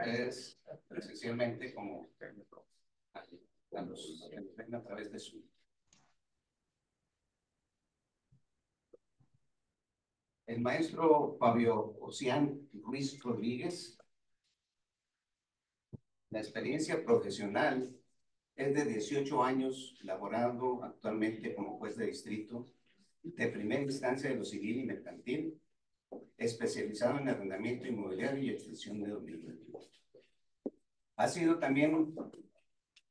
Es esencialmente como a través de su. El maestro Fabio Ocián Ruiz Rodríguez, la experiencia profesional es de 18 años laborando actualmente como juez de distrito de primera instancia de lo civil y mercantil, especializado en arrendamiento inmobiliario y extensión de dominio. Ha sido también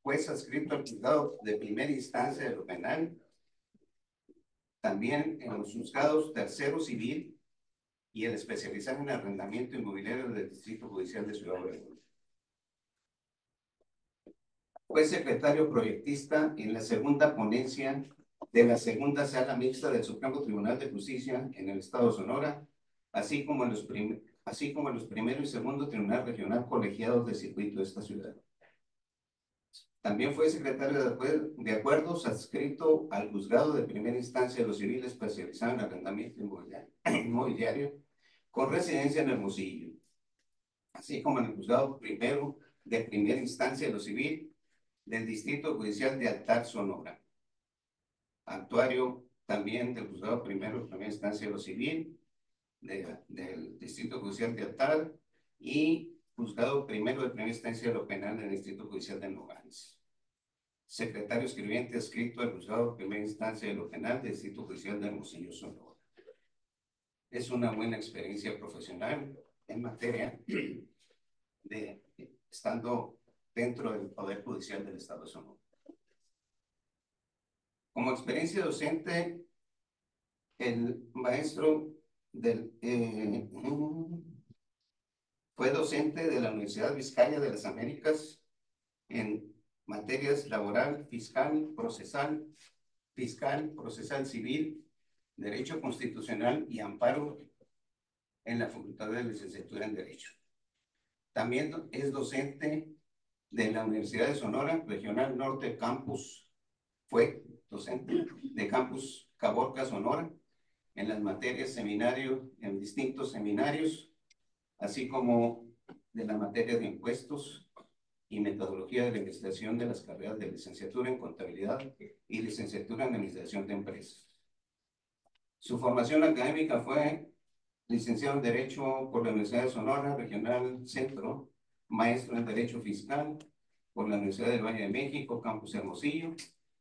juez adscrito al juzgado de primera instancia de lo penal, también en los juzgados tercero civil y el especializado en arrendamiento inmobiliario del Distrito Judicial de Ciudad Obregón. Fue secretario proyectista en la segunda ponencia de la segunda sala mixta del Supremo Tribunal de Justicia en el Estado de Sonora, así como en los primero y segundo Tribunal Regional Colegiados de Circuito de esta ciudad. También fue secretario de acuerdos adscrito al juzgado de primera instancia de los civiles especializado en arrendamiento inmobiliario con residencia en Hermosillo, así como en el juzgado primero de primera instancia de lo civil del Distrito Judicial de Altar, Sonora. Actuario también del juzgado primero de primera instancia de lo civil del Distrito Judicial de Altar y juzgado primero de primera instancia de lo penal del Distrito Judicial de Nogales. Secretario escribiente adscrito al juzgado de primera instancia de lo penal del Distrito Judicial de Hermosillo, Sonora. Es una buena experiencia profesional en materia de estando dentro del Poder Judicial del Estado de Sonora. Como experiencia docente, el maestro fue docente de la Universidad Vizcaya de las Américas en materias laboral, fiscal, procesal civil, derecho constitucional y amparo en la Facultad de Licenciatura en Derecho. También es docente de la Universidad de Sonora, Regional Norte Campus. Fue docente de Campus Caborca, Sonora, en las materias en distintos seminarios, así como de la materia de impuestos y metodología de la investigación de las carreras de licenciatura en contabilidad y licenciatura en administración de empresas. Su formación académica fue licenciado en Derecho por la Universidad de Sonora, Regional Centro, maestro en Derecho Fiscal por la Universidad del Valle de México, Campus Hermosillo,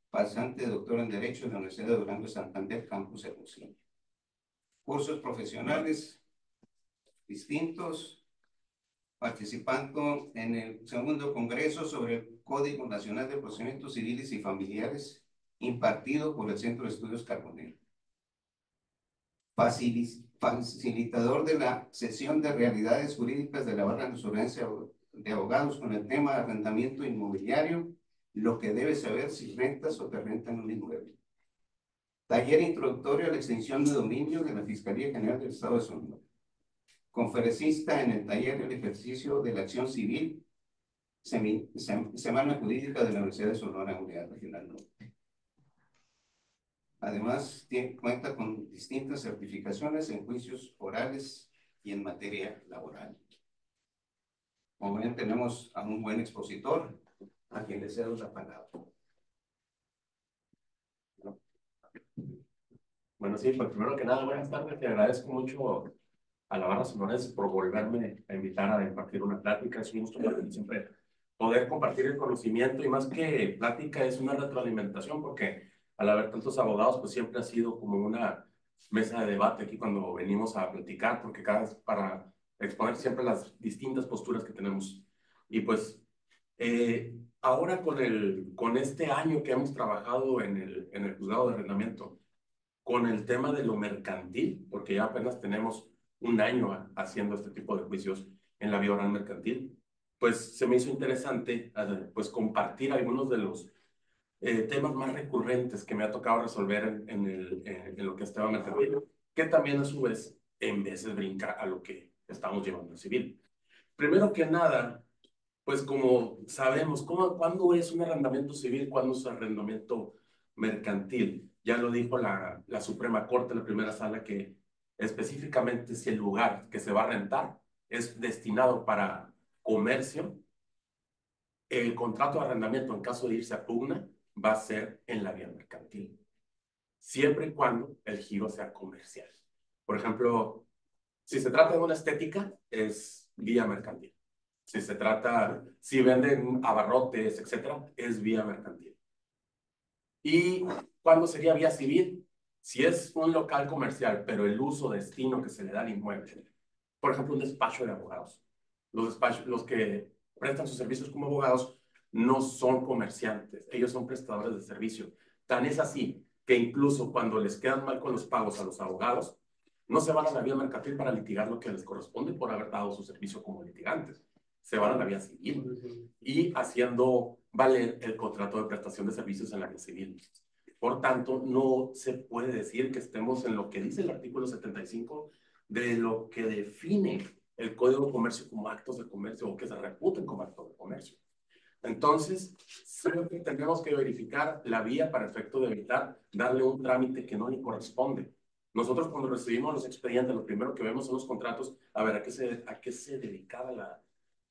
pasante doctor en Derecho de la Universidad de Durango Santander, Campus Hermosillo. Cursos profesionales distintos, participando en el segundo Congreso sobre el Código Nacional de Procedimientos Civiles y Familiares, impartido por el Centro de Estudios Carbonell. Facilitador de la sesión de realidades jurídicas de la Barra de Jurisprudencia de Abogados con el tema de arrendamiento inmobiliario, lo que debe saber si rentas o te rentan un inmueble. Taller introductorio a la extinción de dominio de la Fiscalía General del Estado de Sonora. Conferencista en el taller El ejercicio de la acción civil, Semana Jurídica de la Universidad de Sonora, Unidad Regional Norte. Además, cuenta con distintas certificaciones en juicios orales y en materia laboral. Como ven, tenemos a un buen expositor, a quien le cedo la palabra. Bueno, sí, pues primero que nada, buenas tardes. Te agradezco mucho a la Barra Sonorense por volverme a invitar a impartir una plática. Es un gusto para mí siempre poder compartir el conocimiento y más que plática es una retroalimentación porque al haber tantos abogados, pues siempre ha sido como una mesa de debate aquí cuando venimos a platicar, porque cada vez para exponer siempre las distintas posturas que tenemos. Y pues ahora con este año que hemos trabajado en el juzgado de arrendamiento, con el tema de lo mercantil, porque ya apenas tenemos un año haciendo este tipo de juicios en la vía oral mercantil, pues se me hizo interesante pues compartir algunos de los temas más recurrentes que me ha tocado resolver en lo que es tema mercantil, que también a su vez en veces brinca a lo que estamos llevando en civil. Primero que nada, pues como sabemos, ¿cuándo es un arrendamiento civil? ¿Cuándo es un arrendamiento mercantil. Ya lo dijo la Suprema Corte, la primera sala, que específicamente si el lugar que se va a rentar es destinado para comercio, el contrato de arrendamiento, en caso de irse a pugna, va a ser en la vía mercantil, siempre y cuando el giro sea comercial. Por ejemplo, si se trata de una estética, es vía mercantil. Si venden abarrotes, etcétera, es vía mercantil. ¿Y cuándo sería vía civil? Si es un local comercial, pero el uso destino que se le da al inmueble, por ejemplo, un despacho de abogados. Los que prestan sus servicios como abogados no son comerciantes, ellos son prestadores de servicio. Tan es así que incluso cuando les quedan mal con los pagos a los abogados, no se van a la vía mercantil para litigar lo que les corresponde por haber dado su servicio como litigantes. Se van a la vía civil y haciendo valer el contrato de prestación de servicios en la vía civil. Por tanto, no se puede decir que estemos en lo que dice el artículo 75 de lo que define el Código de Comercio como actos de comercio o que se reputen como actos de comercio. Entonces, siempre tenemos que verificar la vía para efecto de evitar darle un trámite que no le corresponde. Nosotros cuando recibimos los expedientes, lo primero que vemos son los contratos, a ver a qué se dedicaba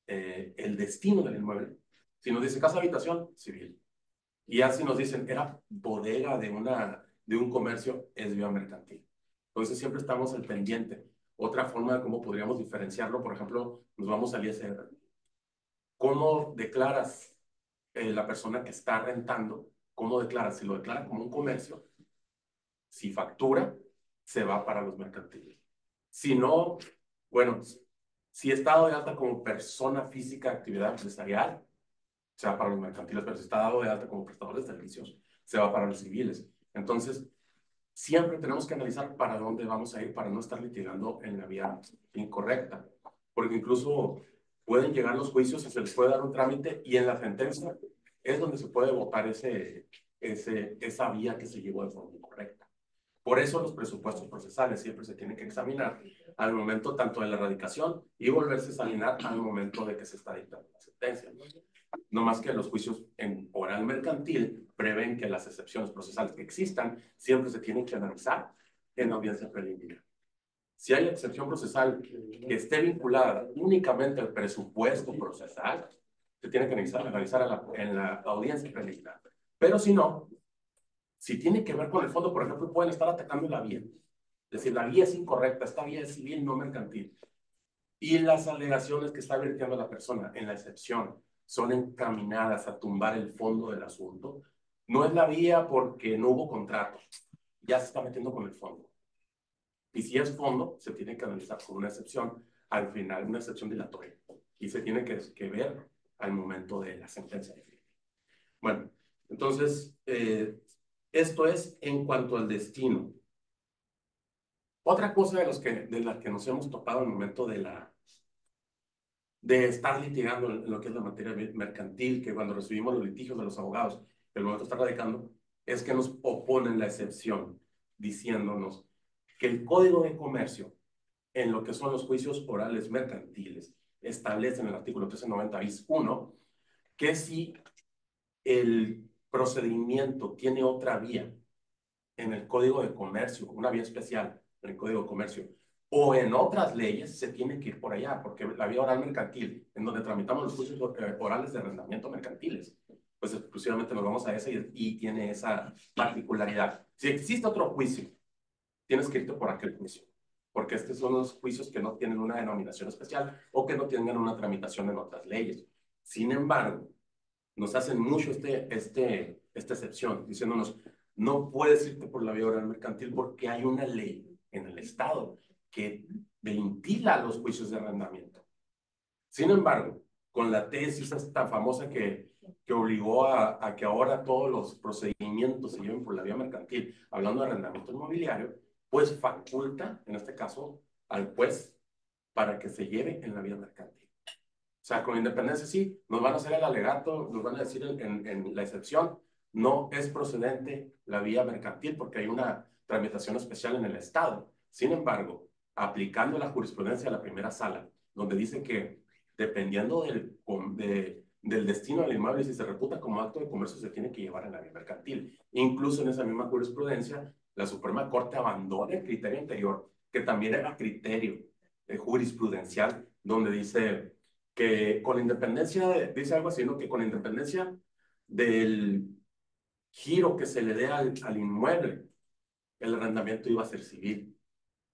el destino del inmueble. Si nos dice casa habitación, civil. Y ya si nos dicen era bodega de un comercio, es vía mercantil. Entonces siempre estamos al pendiente. Otra forma de cómo podríamos diferenciarlo, por ejemplo, nos vamos al ISR. ¿Cómo declaras la persona que está rentando? ¿Cómo declaras? Si lo declara como un comercio, si factura, se va para los mercantiles. Si no, bueno, si está dado de alta como persona física de actividad empresarial, se va para los mercantiles, pero si está dado de alta como prestador de servicios, se va para los civiles. Entonces, siempre tenemos que analizar para dónde vamos a ir para no estar litigando en la vía incorrecta, porque incluso pueden llegar los juicios y se les puede dar un trámite y en la sentencia es donde se puede votar esa vía que se llevó de forma incorrecta. Por eso los presupuestos procesales siempre se tienen que examinar al momento tanto de la erradicación y volverse a examinar al momento de que se está dictando la sentencia. No más que los juicios en oral mercantil prevén que las excepciones procesales que existan siempre se tienen que analizar en audiencia preliminar. Si hay excepción procesal que esté vinculada únicamente al presupuesto procesal, se tiene que analizar en la audiencia preliminar. Pero si no, si tiene que ver con el fondo, por ejemplo, pueden estar atacando la vía. Es decir, la vía es incorrecta, esta vía es civil, no mercantil. Y las alegaciones que está vertiendo la persona en la excepción son encaminadas a tumbar el fondo del asunto. No es la vía porque no hubo contrato, ya se está metiendo con el fondo. Y si es fondo, se tiene que analizar con una excepción, al final una excepción dilatoria. Y se tiene que ver al momento de la sentencia definitiva. Bueno, entonces, esto es en cuanto al destino. Otra cosa de las que nos hemos topado al momento de estar litigando en lo que es la materia mercantil, que cuando recibimos los litigios de los abogados, el momento está radicando, es que nos oponen la excepción, diciéndonos que el Código de Comercio, en lo que son los juicios orales mercantiles, establece en el artículo 1390 bis 1, que si el procedimiento tiene otra vía en el Código de Comercio, una vía especial en el Código de Comercio, o en otras leyes, se tiene que ir por allá, porque la vía oral mercantil, en donde tramitamos los juicios orales de arrendamiento mercantiles, pues exclusivamente nos vamos a esa y tiene esa particularidad. Si existe otro juicio, tienes que irte por aquel juicio, porque estos son los juicios que no tienen una denominación especial o que no tengan una tramitación en otras leyes. Sin embargo, nos hacen mucho esta excepción, diciéndonos, no puedes irte por la vía oral mercantil porque hay una ley en el Estado que ventila los juicios de arrendamiento. Sin embargo, con la tesis esta famosa que obligó a que ahora todos los procedimientos se lleven por la vía mercantil, hablando de arrendamiento inmobiliario, pues faculta, en este caso, al juez para que se lleve en la vía mercantil. O sea, con independencia sí, nos van a hacer el alegato, nos van a decir en la excepción, no es procedente la vía mercantil porque hay una tramitación especial en el Estado. Sin embargo, aplicando la jurisprudencia de la primera sala, donde dice que dependiendo del destino del inmueble, si se reputa como acto de comercio, se tiene que llevar en la vía mercantil. Incluso en esa misma jurisprudencia, la Suprema Corte abandona el criterio anterior, que también era criterio jurisprudencial, donde dice que con independencia, dice algo así, ¿no? Que con independencia del giro que se le dé al inmueble, el arrendamiento iba a ser civil.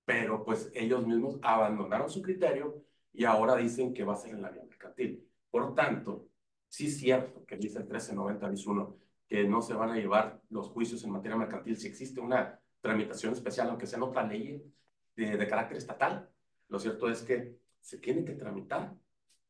Pero pues ellos mismos abandonaron su criterio y ahora dicen que va a ser en la vía mercantil. Por tanto, sí es cierto que dice el 1390 bis 1 que no se van a llevar los juicios en materia mercantil si existe una tramitación especial, aunque sea en otra ley de carácter estatal. Lo cierto es que se tiene que tramitar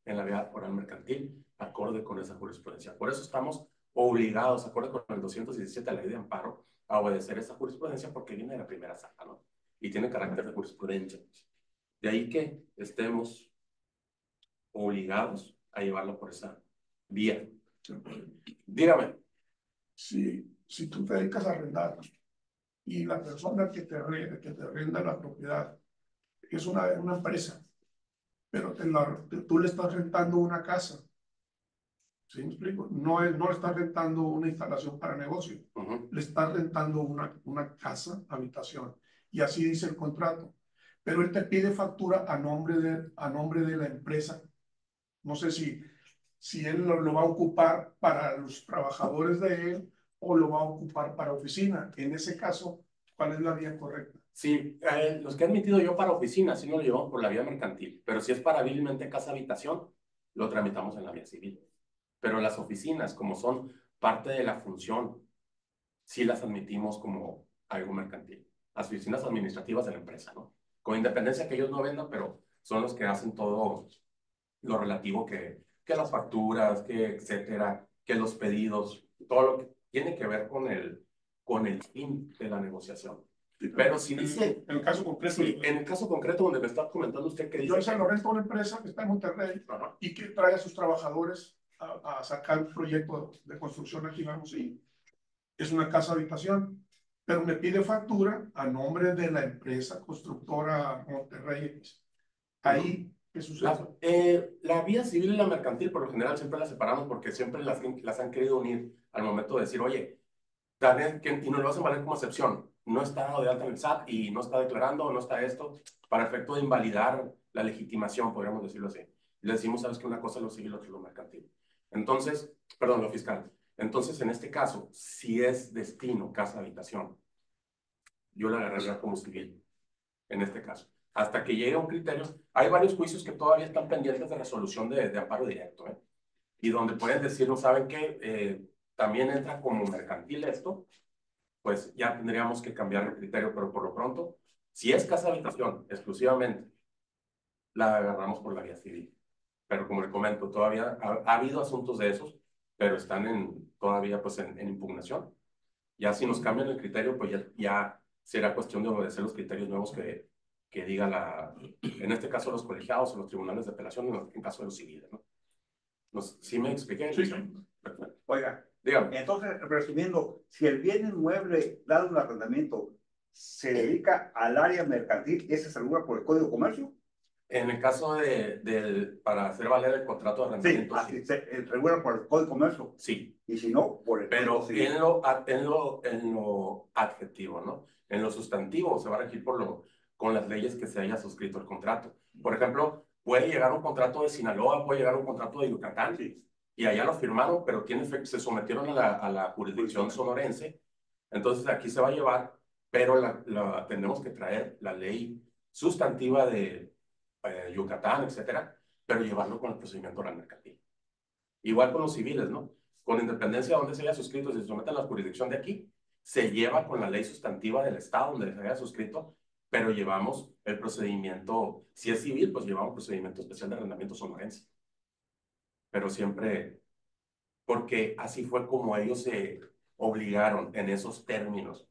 en la vía oral mercantil, acorde con esa jurisprudencia. Por eso estamos obligados, acorde con el 217 de la ley de amparo, a obedecer esa jurisprudencia porque viene de la primera sala, ¿no? Y tiene carácter de jurisprudencia. De ahí que estemos obligados a llevarlo por esa vía. Dígame. Si tú te dedicas a arrendar y la persona que te arrenda la propiedad es una empresa, pero tú le estás rentando una casa, ¿sí me explico? No le estás rentando una instalación para negocio, le estás rentando una casa, habitación, y así dice el contrato. Pero él te pide factura a nombre de la empresa. No sé si él lo va a ocupar para los trabajadores de él o lo va a ocupar para oficina. En ese caso, ¿cuál es la vía correcta? Sí, los que he admitido yo para oficina, sí no lo llevamos por la vía mercantil, pero si es para hábilmente casa habitación, lo tramitamos en la vía civil. Pero las oficinas, como son parte de la función, sí las admitimos como algo mercantil. Las oficinas administrativas de la empresa, ¿no? Con independencia que ellos no vendan, pero son los que hacen todo lo relativo que las facturas, que etcétera, que los pedidos, todo lo que tiene que ver con el fin de la negociación. Pero si dice... En el caso concreto. Sí, en el caso concreto donde me está comentando usted que dice... Yo se lo rento a una empresa que está en Monterrey y que trae a sus trabajadores a sacar un proyecto de construcción aquí, vamos, y es una casa habitación, pero me pide factura a nombre de la empresa constructora Monterrey. Ahí, ¿qué sucede? La vía civil y la mercantil, por lo general, siempre las separamos porque siempre las han querido unir al momento de decir, oye, y nos lo hacen valer como excepción. No está dado de alta en el SAT y no está declarando, no está esto, para efecto de invalidar la legitimación, podríamos decirlo así. Le decimos, sabes que una cosa es lo civil, otra es lo mercantil. Entonces, perdón, lo fiscal. Entonces, en este caso, si es destino, casa, habitación, yo la agarraría como civil, en este caso. Hasta que llegue a un criterio, hay varios juicios que todavía están pendientes de resolución de amparo directo, ¿eh? Y donde pueden decir, no saben qué, también entra como mercantil esto, pues ya tendríamos que cambiar el criterio, pero por lo pronto, si es casa habitación exclusivamente, la agarramos por la vía civil. Pero como le comento, todavía ha habido asuntos de esos, pero están todavía pues en impugnación. Ya si nos cambian el criterio, pues ya será cuestión de obedecer los criterios nuevos que diga en este caso los colegiados o los tribunales de apelación, en caso de los civiles, ¿no? ¿Sí me expliqué? Sí. Perfecto. Oiga, dígame. Entonces, resumiendo, si el bien inmueble dado un arrendamiento se dedica al área mercantil, ¿ese se regula por el Código de Comercio? En el caso para hacer valer el contrato de Sí, arrendamiento, así se regula por el Código de Comercio. Sí. Y si no, por el Pero Código Civil. en lo adjetivo, ¿no? En lo sustantivo se va a regir con las leyes que se haya suscrito el contrato. Por ejemplo, puede llegar un contrato de Sinaloa, puede llegar un contrato de Yucatán, Sí. y allá lo firmaron, pero se sometieron a la jurisdicción sonorense. Entonces aquí se va a llevar, pero tendremos que traer la ley sustantiva de Yucatán, etcétera, pero llevarlo con el procedimiento oral mercantil. Igual con los civiles, ¿no? Con independencia de donde se haya suscrito, si se somete a la jurisdicción de aquí, se lleva con la ley sustantiva del Estado donde se haya suscrito, pero llevamos el procedimiento, si es civil, pues llevamos procedimiento especial de arrendamiento sonorense. Pero siempre, porque así fue como ellos se obligaron en esos términos.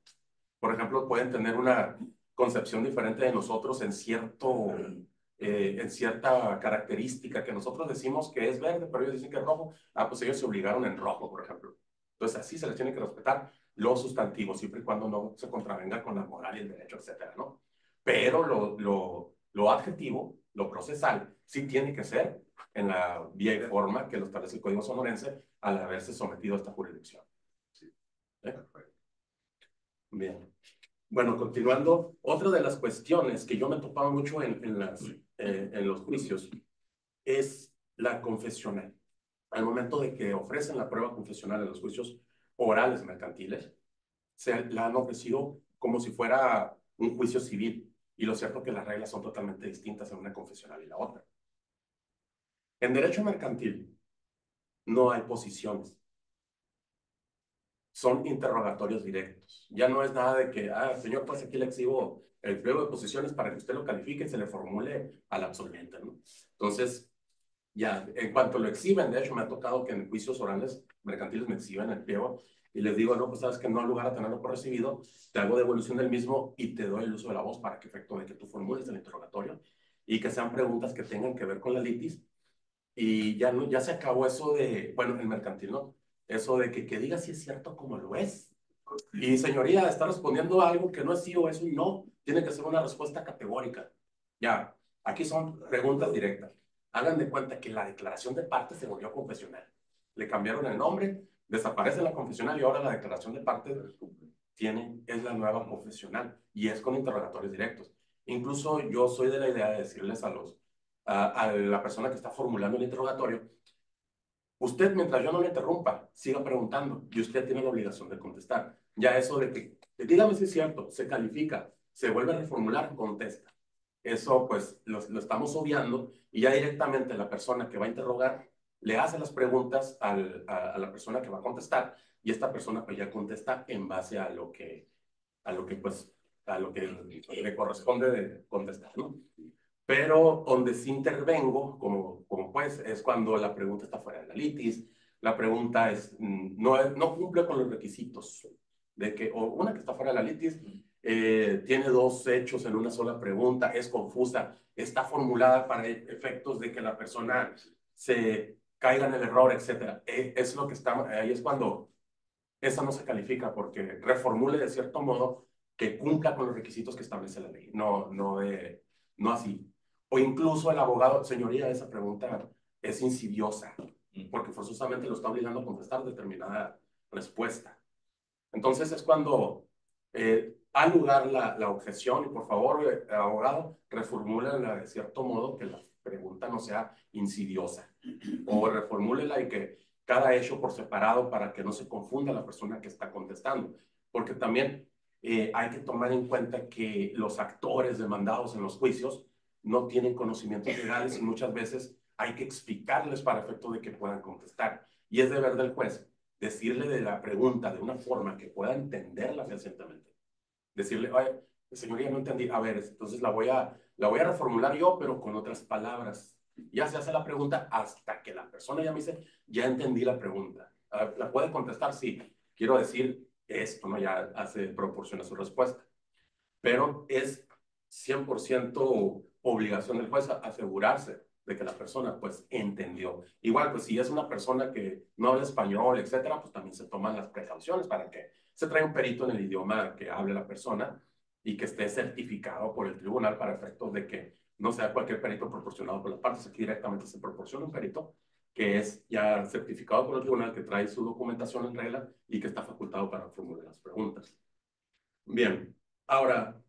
Por ejemplo, pueden tener una concepción diferente de nosotros en cierta característica que nosotros decimos que es verde, pero ellos dicen que es rojo. Pues ellos se obligaron en rojo, por ejemplo. Entonces, así se les tiene que respetar los sustantivos, siempre y cuando no se contravenga con la moral y el derecho, etcétera, ¿no? Pero lo adjetivo, lo procesal, sí tiene que ser en la vía y forma que lo establece el Código Sonorense al haberse sometido a esta jurisdicción. Bien. Bueno, continuando, otra de las cuestiones que yo me he topado mucho en los juicios es la confesional. Al momento de que ofrecen la prueba confesional en los juicios orales mercantiles, se la han ofrecido como si fuera un juicio civil. Y lo cierto es que las reglas son totalmente distintas en una confesional y la otra. En derecho mercantil no hay posiciones. Son interrogatorios directos. Ya no es nada de que, señor, pues aquí le exhibo el pliego de posiciones para que usted lo califique y se le formule al absolvente, ¿no? Entonces, ya, en cuanto lo exhiben, de hecho, me ha tocado que en juicios orales mercantiles me exhiben el pliego y les digo, no, pues sabes que no hay lugar a tenerlo por recibido, te hago devolución del mismo y te doy el uso de la voz para que efecto de que tú formules el interrogatorio y que sean preguntas que tengan que ver con la litis. Y ya, no, ya se acabó eso de, bueno, el mercantil, ¿no? Eso de que diga si es cierto como lo es. Y señoría, está respondiendo a algo que no es sí o es un no. Tiene que ser una respuesta categórica. Ya, aquí son preguntas directas. Hagan de cuenta que la declaración de parte se volvió confesional. Le cambiaron el nombre, desaparece la confesional y ahora la declaración de parte es la nueva confesional y es con interrogatorios directos. Incluso yo soy de la idea de decirles a la persona que está formulando el interrogatorio, usted, mientras yo no le interrumpa, siga preguntando y usted tiene la obligación de contestar. Ya eso de que, dígame si es cierto, se califica, se vuelve a reformular, contesta. Eso pues lo estamos obviando y ya directamente la persona que va a interrogar le hace las preguntas a la persona que va a contestar y esta persona pues ya contesta en base a lo que le corresponde de contestar, ¿no? Pero donde sí intervengo, como pues, es cuando la pregunta está fuera de la litis, la pregunta no cumple con los requisitos de que, o una que está fuera de la litis, tiene dos hechos en una sola pregunta, es confusa, está formulada para efectos de que la persona se caiga en el error, etc. Es lo que está, ahí es cuando esa no se califica porque reformule de cierto modo que cumpla con los requisitos que establece la ley, no así. O incluso el abogado, señoría, esa pregunta es insidiosa, porque forzosamente lo está obligando a contestar determinada respuesta. Entonces es cuando ha lugar la objeción y por favor, abogado, reformúlela de cierto modo que la pregunta no sea insidiosa. O reformúlela y que cada hecho por separado para que no se confunda la persona que está contestando. Porque también hay que tomar en cuenta que los actores demandados en los juicios no tienen conocimientos legales y muchas veces hay que explicarles para efecto de que puedan contestar. Y es deber del juez decirle de la pregunta de una forma que pueda entenderla fehacientemente. Decirle, oye, señoría, no entendí. A ver, entonces la voy a reformular yo, pero con otras palabras. Ya se hace la pregunta hasta que la persona ya me dice, ya entendí la pregunta. ¿La puede contestar? Sí. Quiero decir esto, ¿no? Ya proporciona su respuesta. Pero es 100% obligación del juez asegurarse de que la persona pues entendió. Igual pues si es una persona que no habla español, etcétera, pues también se toman las precauciones para que se traiga un perito en el idioma que hable la persona y que esté certificado por el tribunal para efectos de que no sea cualquier perito proporcionado por las partes. Aquí directamente se proporciona un perito que es ya certificado por el tribunal, que trae su documentación en regla y que está facultado para formular las preguntas. Bien, ahora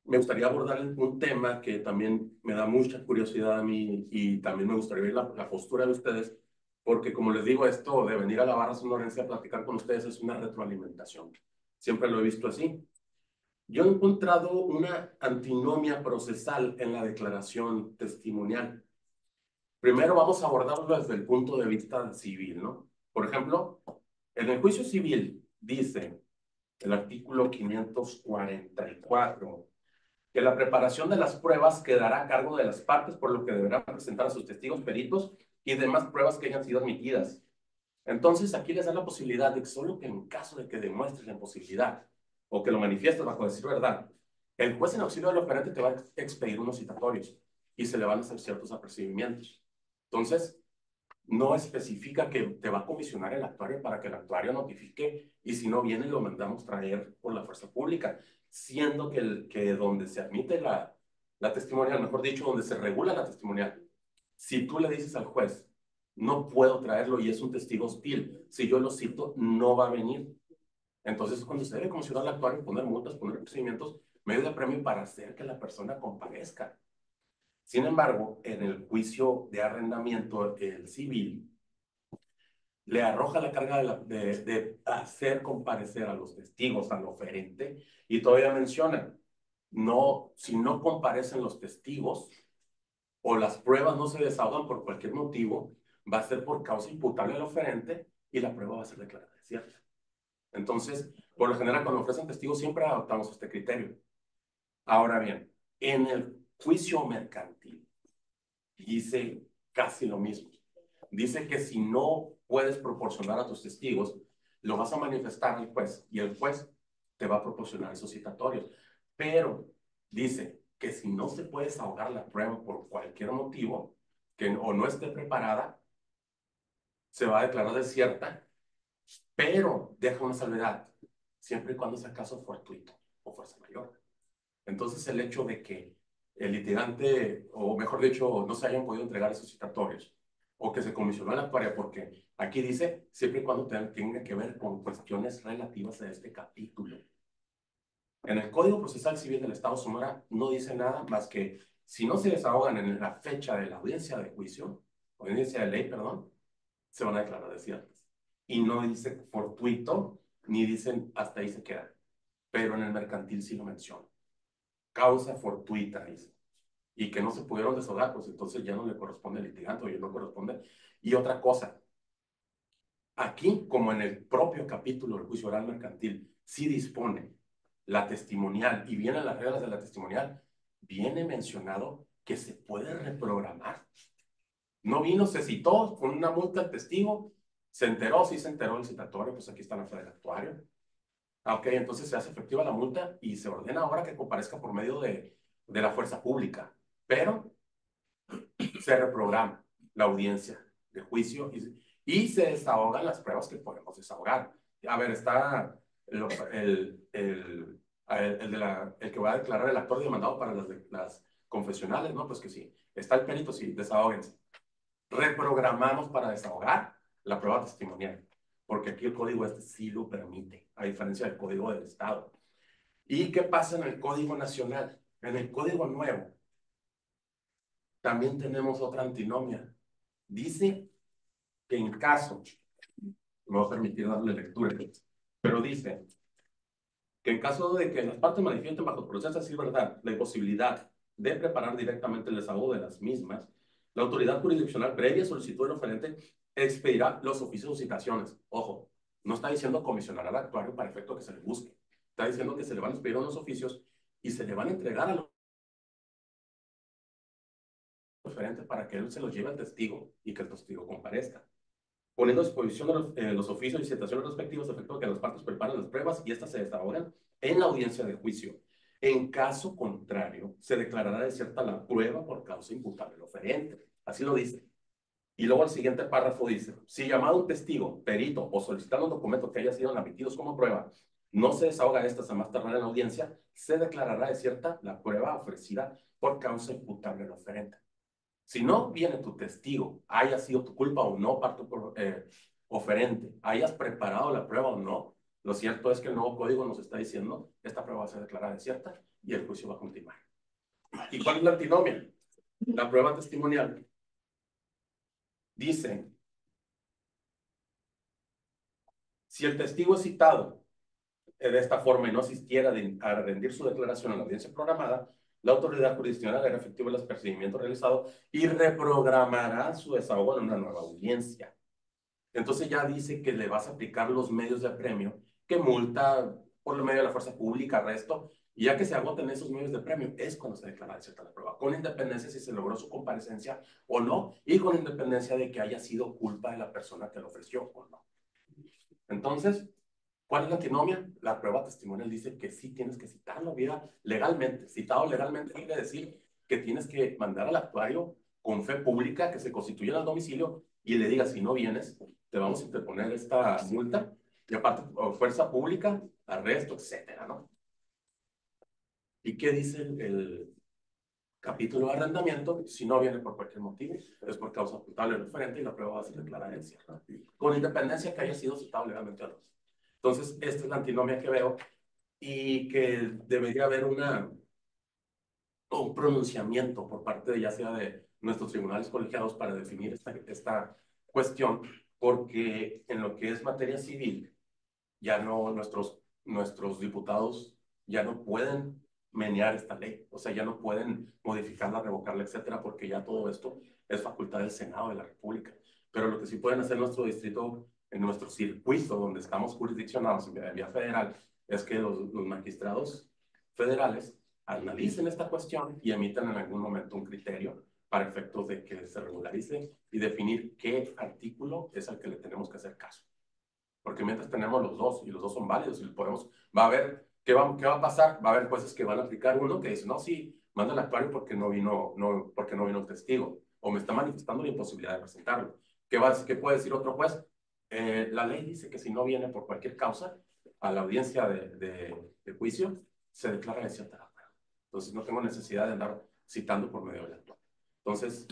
me gustaría abordar un tema que también me da mucha curiosidad a mí y también me gustaría ver la postura de ustedes, porque como les digo, esto de venir a la barra sonorense a platicar con ustedes es una retroalimentación. Siempre lo he visto así. Yo he encontrado una antinomia procesal en la declaración testimonial. Primero vamos a abordarlo desde el punto de vista civil, ¿no? Por ejemplo, en el juicio civil dice el artículo 544 que la preparación de las pruebas quedará a cargo de las partes, por lo que deberán presentar a sus testigos peritos y demás pruebas que hayan sido admitidas. Entonces, aquí les da la posibilidad de que solo que en caso de que demuestres la imposibilidad o que lo manifiestes bajo decir verdad, el juez en auxilio del operante te va a expedir unos citatorios y se le van a hacer ciertos apercibimientos. Entonces, no especifica que te va a comisionar el actuario para que el actuario notifique y si no viene lo mandamos traer por la fuerza pública, siendo que donde se admite la testimonial, mejor dicho, donde se regula la testimonial, Si tú le dices al juez, no puedo traerlo y es un testigo hostil, si yo lo cito, no va a venir. Entonces es cuando se debe comisionar al actuario, poner multas, poner procedimientos, medio de premio para hacer que la persona comparezca. Sin embargo, en el juicio de arrendamiento, el civil, le arroja la carga de hacer comparecer a los testigos, al oferente, y todavía menciona, no, si no comparecen los testigos o las pruebas no se desahogan por cualquier motivo, va a ser por causa imputable al oferente y la prueba va a ser declarada cierta. Entonces, por lo general, cuando ofrecen testigos, siempre adoptamos este criterio. Ahora bien, en el juicio mercantil, dice casi lo mismo. Dice que si no puedes proporcionar a tus testigos, lo vas a manifestar al juez y el juez te va a proporcionar esos citatorios. Pero dice que si no se puede desahogar la prueba por cualquier motivo, que o no esté preparada, se va a declarar desierta, pero deja una salvedad, siempre y cuando sea caso fortuito o fuerza mayor. Entonces el hecho de que el litigante, o mejor dicho, no se hayan podido entregar esos citatorios, o que se comisionó la actuaria, porque aquí dice, siempre y cuando tenga que ver con cuestiones relativas a este capítulo. En el Código Procesal Civil del Estado de Sonora no dice nada más que si no se desahogan en la fecha de la audiencia de juicio, audiencia de ley, perdón, se van a declarar desiertas. Y no dice fortuito, ni dicen hasta ahí se queda. Pero en el mercantil sí lo menciona. Causa fortuita, dice. Y que no se pudieron desahogar, pues entonces ya no le corresponde al litigante o ya no corresponde. Y otra cosa, aquí, como en el propio capítulo del juicio oral mercantil, sí dispone la testimonial y vienen las reglas de la testimonial, viene mencionado que se puede reprogramar. No vino, se citó con una multa al testigo, se enteró, sí se enteró el citatorio, pues aquí está la fe del actuario. Ok, entonces se hace efectiva la multa y se ordena ahora que comparezca por medio de la fuerza pública, pero se reprograma la audiencia de juicio y se desahogan las pruebas que podemos desahogar. A ver, está el que va a declarar el actor demandado para las confesionales, ¿no? Pues que sí. Está el perito, sí, desahóguense. Reprogramamos para desahogar la prueba testimonial, porque aquí el código este sí lo permite, a diferencia del código del Estado. ¿Y qué pasa en el código nacional? En el código nuevo también tenemos otra antinomia. Dice que en caso, me voy a permitir darle lectura, pero dice que en caso de que las partes manifiesten bajo proceso de verdad la imposibilidad de preparar directamente el desahogo de las mismas, la autoridad jurisdiccional previa solicitud del oferente expedirá los oficios o citaciones. Ojo, no está diciendo comisionar al actuario para efecto que se le busque. Está diciendo que se le van a expedir unos oficios y se le van a entregar al oferente para que él se los lleve al testigo y que el testigo comparezca, poniendo a disposición los oficios y citaciones respectivos de efecto que las partes preparen las pruebas y éstas se desahogan en la audiencia de juicio. En caso contrario, se declarará desierta la prueba por causa imputable al oferente. Así lo dice. Y luego el siguiente párrafo dice, si llamado un testigo, perito o solicitando un documento que haya sido admitidos como prueba, no se desahoga estas a más tardar en la audiencia, se declarará desierta la prueba ofrecida por causa imputable al oferente. Si no viene tu testigo, haya sido tu culpa o no, parte oferente, hayas preparado la prueba o no, lo cierto es que el nuevo código nos está diciendo esta prueba va a ser declarada desierta y el juicio va a continuar. ¿Y cuál es la antinomia? La prueba testimonial dice, si el testigo es citado de esta forma y no asistiera a rendir su declaración en la audiencia programada, la autoridad jurisdiccional hará efectivo el procedimiento realizado y reprogramará su desahogo en una nueva audiencia. Entonces ya dice que le vas a aplicar los medios de premio, que multa por el medio de la fuerza pública, arresto, y ya que se agoten esos medios de premio, es cuando se declara desierta la prueba, con independencia si se logró su comparecencia o no, y con independencia de que haya sido culpa de la persona que lo ofreció o no. Entonces, ¿cuál es la antinomia? La prueba testimonial dice que sí tienes que citarlo, mira, legalmente. Citado legalmente quiere decir que tienes que mandar al actuario con fe pública que se constituya en el domicilio y le diga, si no vienes, te vamos a interponer esta multa y aparte, fuerza pública, arresto, etcétera, ¿no? ¿Y qué dice capítulo de arrendamiento, si no viene por cualquier motivo, es por causa aceptable o referente y la prueba va a ser declarada incierta, con independencia que haya sido aceptable legalmente o no. Entonces, esta es la antinomia que veo y que debería haber un pronunciamiento por parte de ya sea de nuestros tribunales colegiados para definir esta cuestión, porque en lo que es materia civil, ya no nuestros diputados ya no pueden menear esta ley, o sea, ya no pueden modificarla, revocarla, etcétera, porque ya todo esto es facultad del Senado de la República. Pero lo que sí pueden hacer nuestro distrito, en nuestro circuito donde estamos jurisdiccionados en vía federal, es que los magistrados federales analicen esta cuestión y emitan en algún momento un criterio para efectos de que se regularice y definir qué artículo es al que le tenemos que hacer caso. Porque mientras tenemos los dos, y los dos son válidos, y podemos, va a haber, qué va a pasar? Va a haber jueces que van a aplicar uno que dice, no, sí, manda al actuario porque no vino el testigo, o me está manifestando la imposibilidad de presentarlo. ¿Qué puede decir otro juez? La ley dice que si no viene por cualquier causa a la audiencia de juicio, se declara desierta la prueba. Entonces no tengo necesidad de andar citando por medio del actuario. Entonces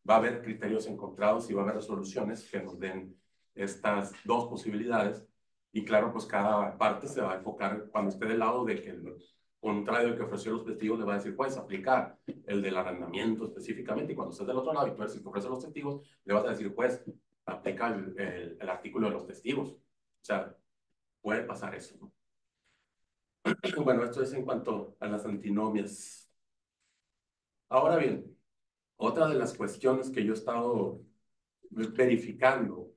va a haber criterios encontrados y va a haber resoluciones que nos den estas dos posibilidades, y claro, pues cada parte se va a enfocar cuando esté del lado de que el contrario del que ofreció los testigos le va a decir, puedes aplicar el del arrendamiento específicamente, y cuando estés del otro lado y tú eres el que ofrece los testigos, le vas a decir, pues, aplica el artículo de los testigos. O sea, puede pasar eso, ¿no? Bueno, esto es en cuanto a las antinomias. Ahora bien, otra de las cuestiones que yo he estado verificando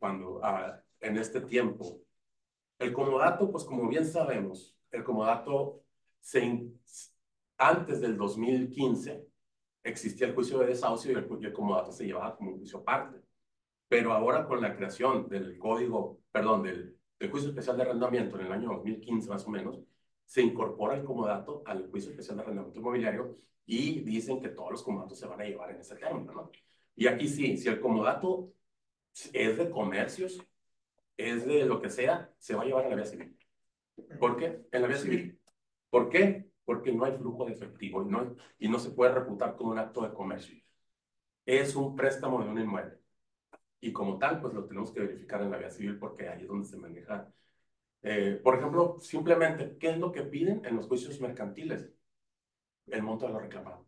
en este tiempo, el comodato, pues como bien sabemos, el comodato antes del 2015 existía el juicio de desahucio y el comodato se llevaba como un juicio aparte. Pero ahora con la creación del del juicio especial de arrendamiento en el año 2015 más o menos, se incorpora el comodato al juicio especial de arrendamiento inmobiliario y dicen que todos los comodatos se van a llevar en ese término, ¿no? Y aquí sí, si el comodato es de comercios, es de lo que sea, se va a llevar a la vía civil. ¿Por qué? En la vía civil. ¿Por qué? Porque no hay flujo de efectivo y no se puede reputar como un acto de comercio. Es un préstamo de un inmueble. Y como tal, pues lo tenemos que verificar en la vía civil porque ahí es donde se maneja. Por ejemplo, simplemente, ¿qué es lo que piden en los juicios mercantiles? El monto de lo reclamado.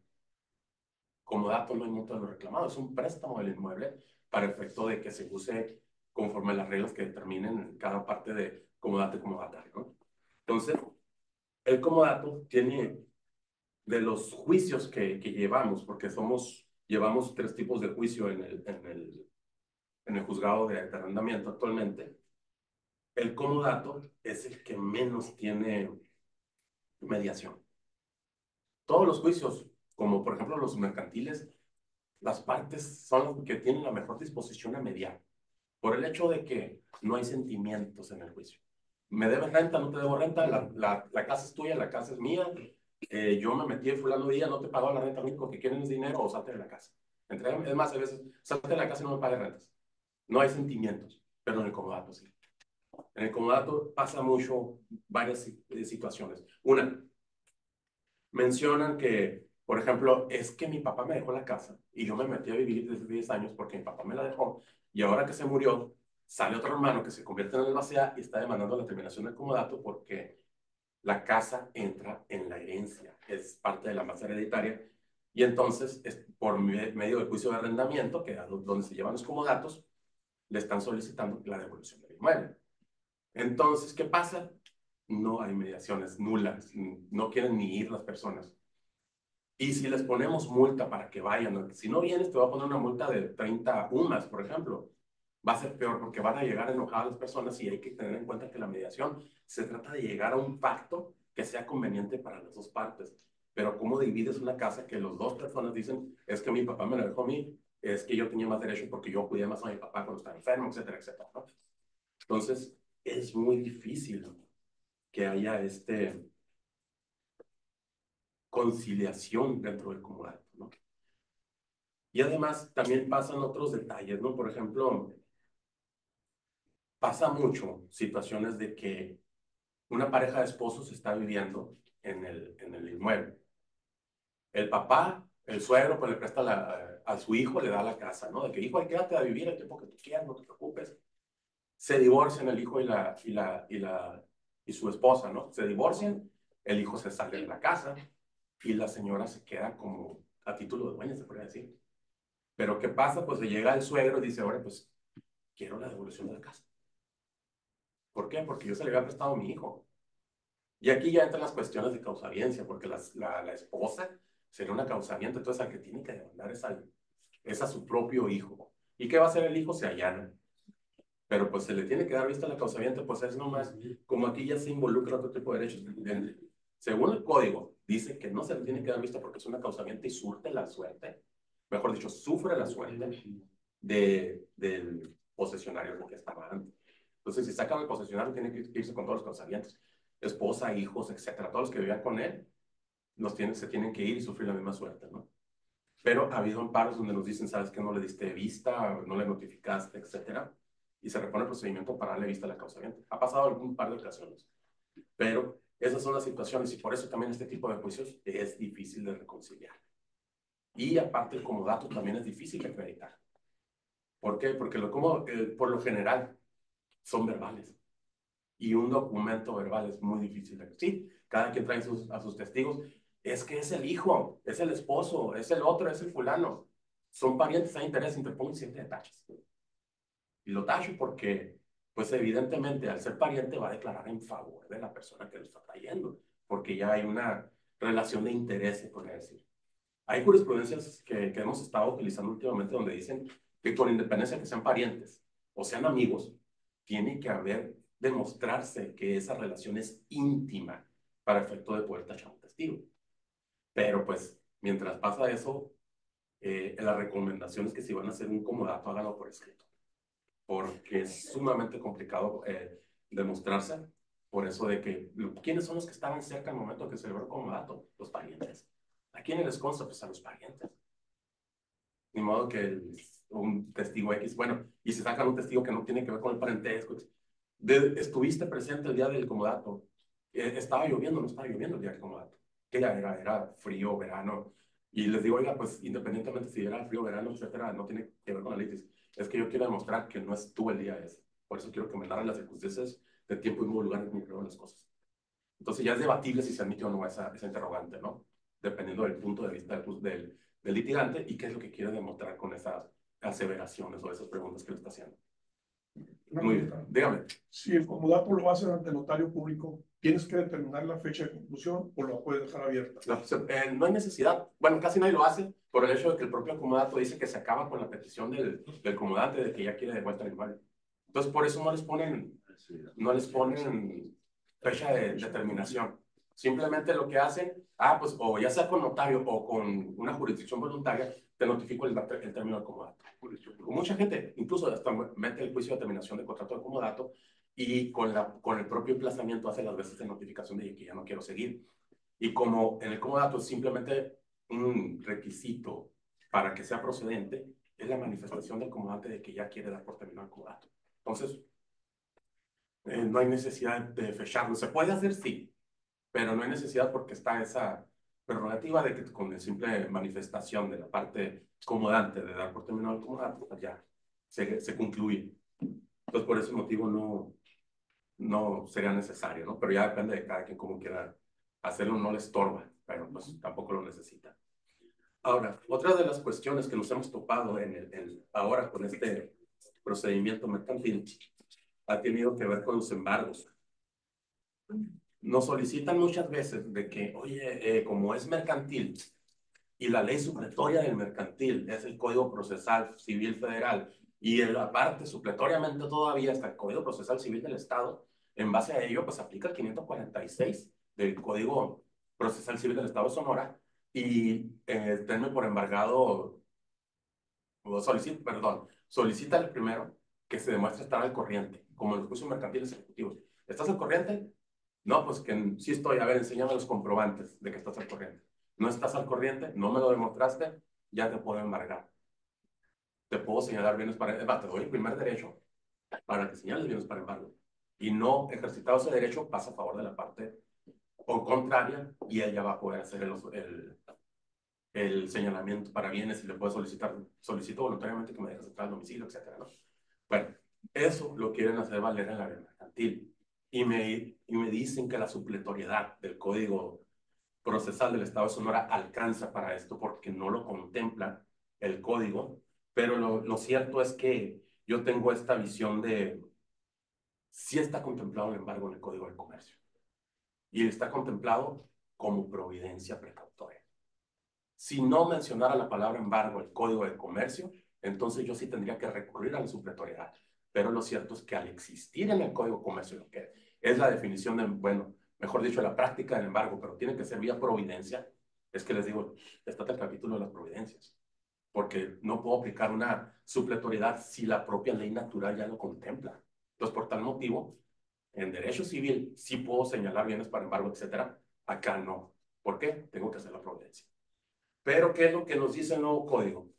Como dato, no hay monto de lo reclamado, es un préstamo del inmueble para efecto de que se use conforme a las reglas que determinen cada parte de comodato y comodatario, ¿no? Entonces, el comodato tiene de los juicios que llevamos, porque llevamos 3 tipos de juicio en el juzgado de arrendamiento actualmente. El comodato es el que menos tiene mediación. Todos los juicios, como por ejemplo los mercantiles, las partes son las que tienen la mejor disposición a mediar, por el hecho de que no hay sentimientos en el juicio. ¿Me debes renta? ¿No te debo renta? La casa es tuya, la casa es mía. Yo me metí en fulano día, no te pagó la renta, lo único que quieren es dinero, o salte de la casa. Es más, a veces, salte de la casa y no me pagues rentas. No hay sentimientos, pero en el comodato sí. En el comodato pasa mucho varias situaciones. Una, mencionan que, por ejemplo, es que mi papá me dejó la casa y yo me metí a vivir desde 10 años porque mi papá me la dejó, y ahora que se murió, sale otro hermano que se convierte en el albacea y está demandando la terminación del comodato porque la casa entra en la herencia, es parte de la masa hereditaria, y entonces, por medio del juicio de arrendamiento, que es donde se llevan los comodatos, le están solicitando la devolución del inmueble. Entonces, ¿qué pasa? No hay mediaciones nulas, no quieren ni ir las personas. Y si les ponemos multa para que vayan, si no vienes te voy a poner una multa de 30 UMAS, por ejemplo, va a ser peor porque van a llegar enojadas las personas, y hay que tener en cuenta que la mediación se trata de llegar a un pacto que sea conveniente para las dos partes. Pero ¿cómo divides una casa que las dos personas dicen, es que mi papá me la dejó a mí, es que yo tenía más derecho porque yo cuidé más a mi papá cuando estaba enfermo, etcétera, etcétera, ¿no? Entonces, es muy difícil que haya conciliación dentro del comodato, ¿no? Y además también pasan otros detalles, ¿no? Por ejemplo, pasa mucho situaciones de que una pareja de esposos está viviendo en el inmueble. El papá el suegro pues le presta a su hijo, le da la casa, ¿no? De que hijo, quédate a vivir el tiempo que tú quieras, no te preocupes. Se divorcian el hijo y su esposa, ¿no? Se divorcian, el hijo se sale de la casa y la señora se queda como a título de dueña, se podría decir. Pero ¿qué pasa? Pues le llega el suegro y dice, ahora pues quiero la devolución de la casa. ¿Por qué? Porque yo se le había prestado a mi hijo. Y aquí ya entran las cuestiones de causabiencia, porque la esposa sería una causamiento, entonces al que tiene que demandar es a su propio hijo. ¿Y qué va a hacer el hijo? Se allana. Pero pues se le tiene que dar vista a la causamiento, pues es nomás, como aquí ya se involucra otro tipo de derechos. Según el código, dice que no se le tiene que dar vista porque es una causamiento y surte la suerte, mejor dicho, sufre la suerte del posesionario del que estaba antes. Entonces, si sacan al posesionario, tiene que irse con todos los causamientos. Esposa, hijos, etcétera. Todos los que vivían con él se tienen que ir y sufrir la misma suerte, ¿no? Pero ha habido amparos donde nos dicen, ¿sabes qué? No le diste vista, no le notificaste, etcétera. Y se repone el procedimiento para darle vista a la causamiento. Ha pasado algún par de ocasiones. Pero esas son las situaciones y por eso también este tipo de juicios es difícil de reconciliar. Y aparte, el comodato también es difícil de acreditar. ¿Por qué? Porque por lo general son verbales. Y un documento verbal es muy difícil de... Sí, cada quien trae a sus testigos. Es que es el hijo, es el esposo, es el otro, es el fulano. Son parientes, hay interés, interpongo y siempre tachas. Y lo tacho porque, pues evidentemente, al ser pariente va a declarar en favor de la persona que lo está trayendo, porque ya hay una relación de interés, se podría decir. Hay jurisprudencias que hemos estado utilizando últimamente donde dicen que con independencia que sean parientes o sean amigos, tiene que demostrarse que esa relación es íntima para efecto de poder tachar un testigo. Pero pues, mientras pasa eso, la recomendación es que si van a hacer un comodato, háganlo por escrito, porque es sumamente complicado demostrarse, por eso de que, ¿quiénes son los que estaban cerca al momento que se celebró el comodato? Los parientes. ¿A quiénes les consta? Pues a los parientes. Ni modo que un testigo X, bueno, y se sacan un testigo que no tiene que ver con el parentesco. Estuviste presente el día del comodato. ¿Estaba lloviendo o no estaba lloviendo el día del comodato? ¿Qué era frío, verano? Y les digo, oiga, pues independientemente si era frío, verano, etcétera, no tiene que ver con la litis. Es que yo quiero demostrar que no estuve el día ese. Por eso quiero que me narren las circunstancias de tiempo y modo lugar en que ocurrieron las cosas. Entonces ya es debatible si se admite o no esa interrogante, ¿no? Dependiendo del punto de vista del litigante y qué es lo que quiere demostrar con esas aseveraciones o esas preguntas que le está haciendo. Muy bien, dígame. Si el comodato lo haces ante notario público, ¿tienes que determinar la fecha de conclusión o lo puedes dejar abierta? No hay necesidad. Bueno, casi nadie lo hace por el hecho de que el propio comodato dice que se acaba con la petición del comodante de que ya quiere de vuelta el inmueble. Entonces, por eso no les ponen fecha de determinación. Simplemente lo que hacen, pues o ya sea con notario o con una jurisdicción voluntaria, te notifico el término del comodato. Mucha gente, incluso hasta mete el juicio de terminación de contrato de comodato y con el propio emplazamiento hace las veces de notificación de que ya no quiero seguir. Y como en el comodato es simplemente un requisito para que sea procedente, es la manifestación del comodante de que ya quiere dar por terminado el comodato. Entonces, no hay necesidad de fecharlo. ¿Se puede hacer? Sí, pero no hay necesidad porque está esa prerrogativa de que con la simple manifestación de la parte comodante de dar por terminado el comodato, pues ya se concluye. Entonces, por ese motivo no sería necesario, ¿no? Pero ya depende de cada quien cómo quiera hacerlo, no le estorba, pero pues tampoco lo necesita. Ahora, otra de las cuestiones que nos hemos topado ahora con este procedimiento mercantil ha tenido que ver con los embargos. Nos solicitan muchas veces de que, oye, como es mercantil y la ley supletoria del mercantil es el Código Procesal Civil Federal y aparte supletoriamente todavía está el Código Procesal Civil del Estado, en base a ello pues aplica el 546 del Código Procesal Civil del Estado de Sonora y tenme por embargado, solicita el primero que se demuestre estar al corriente, como en los juicios mercantiles ejecutivos. ¿Estás al corriente? No, pues que sí estoy. A ver, enséñame los comprobantes de que estás al corriente. No estás al corriente, no me lo demostraste, ya te puedo embargar. Te puedo señalar bienes para... te doy el primer derecho para que señales bienes para embargo. Y no ejercitado ese derecho, pasa a favor de la parte o contraria y ella va a poder hacer el señalamiento para bienes y le puedes solicito voluntariamente que me dejes entrar al domicilio, etcétera, ¿no? Bueno, eso lo quieren hacer valer en la área mercantil. Y me dicen que la supletoriedad del Código Procesal del Estado de Sonora alcanza para esto porque no lo contempla el código, pero lo cierto es que yo tengo esta visión de sí está contemplado el embargo en el Código del Comercio y está contemplado como providencia precautoria. Si no mencionara la palabra embargo el Código del Comercio, entonces yo sí tendría que recurrir a la supletoriedad. Pero lo cierto es que al existir en el Código de Comercio, lo que es la definición de, bueno, mejor dicho, la práctica del embargo, pero tiene que ser vía providencia, es que les digo, está el capítulo de las providencias, porque no puedo aplicar una supletoriedad si la propia ley natural ya lo contempla. Entonces, por tal motivo, en derecho civil sí puedo señalar bienes para embargo, etcétera. Acá no. ¿Por qué? Tengo que hacer la providencia. Pero, ¿qué es lo que nos dice el nuevo código?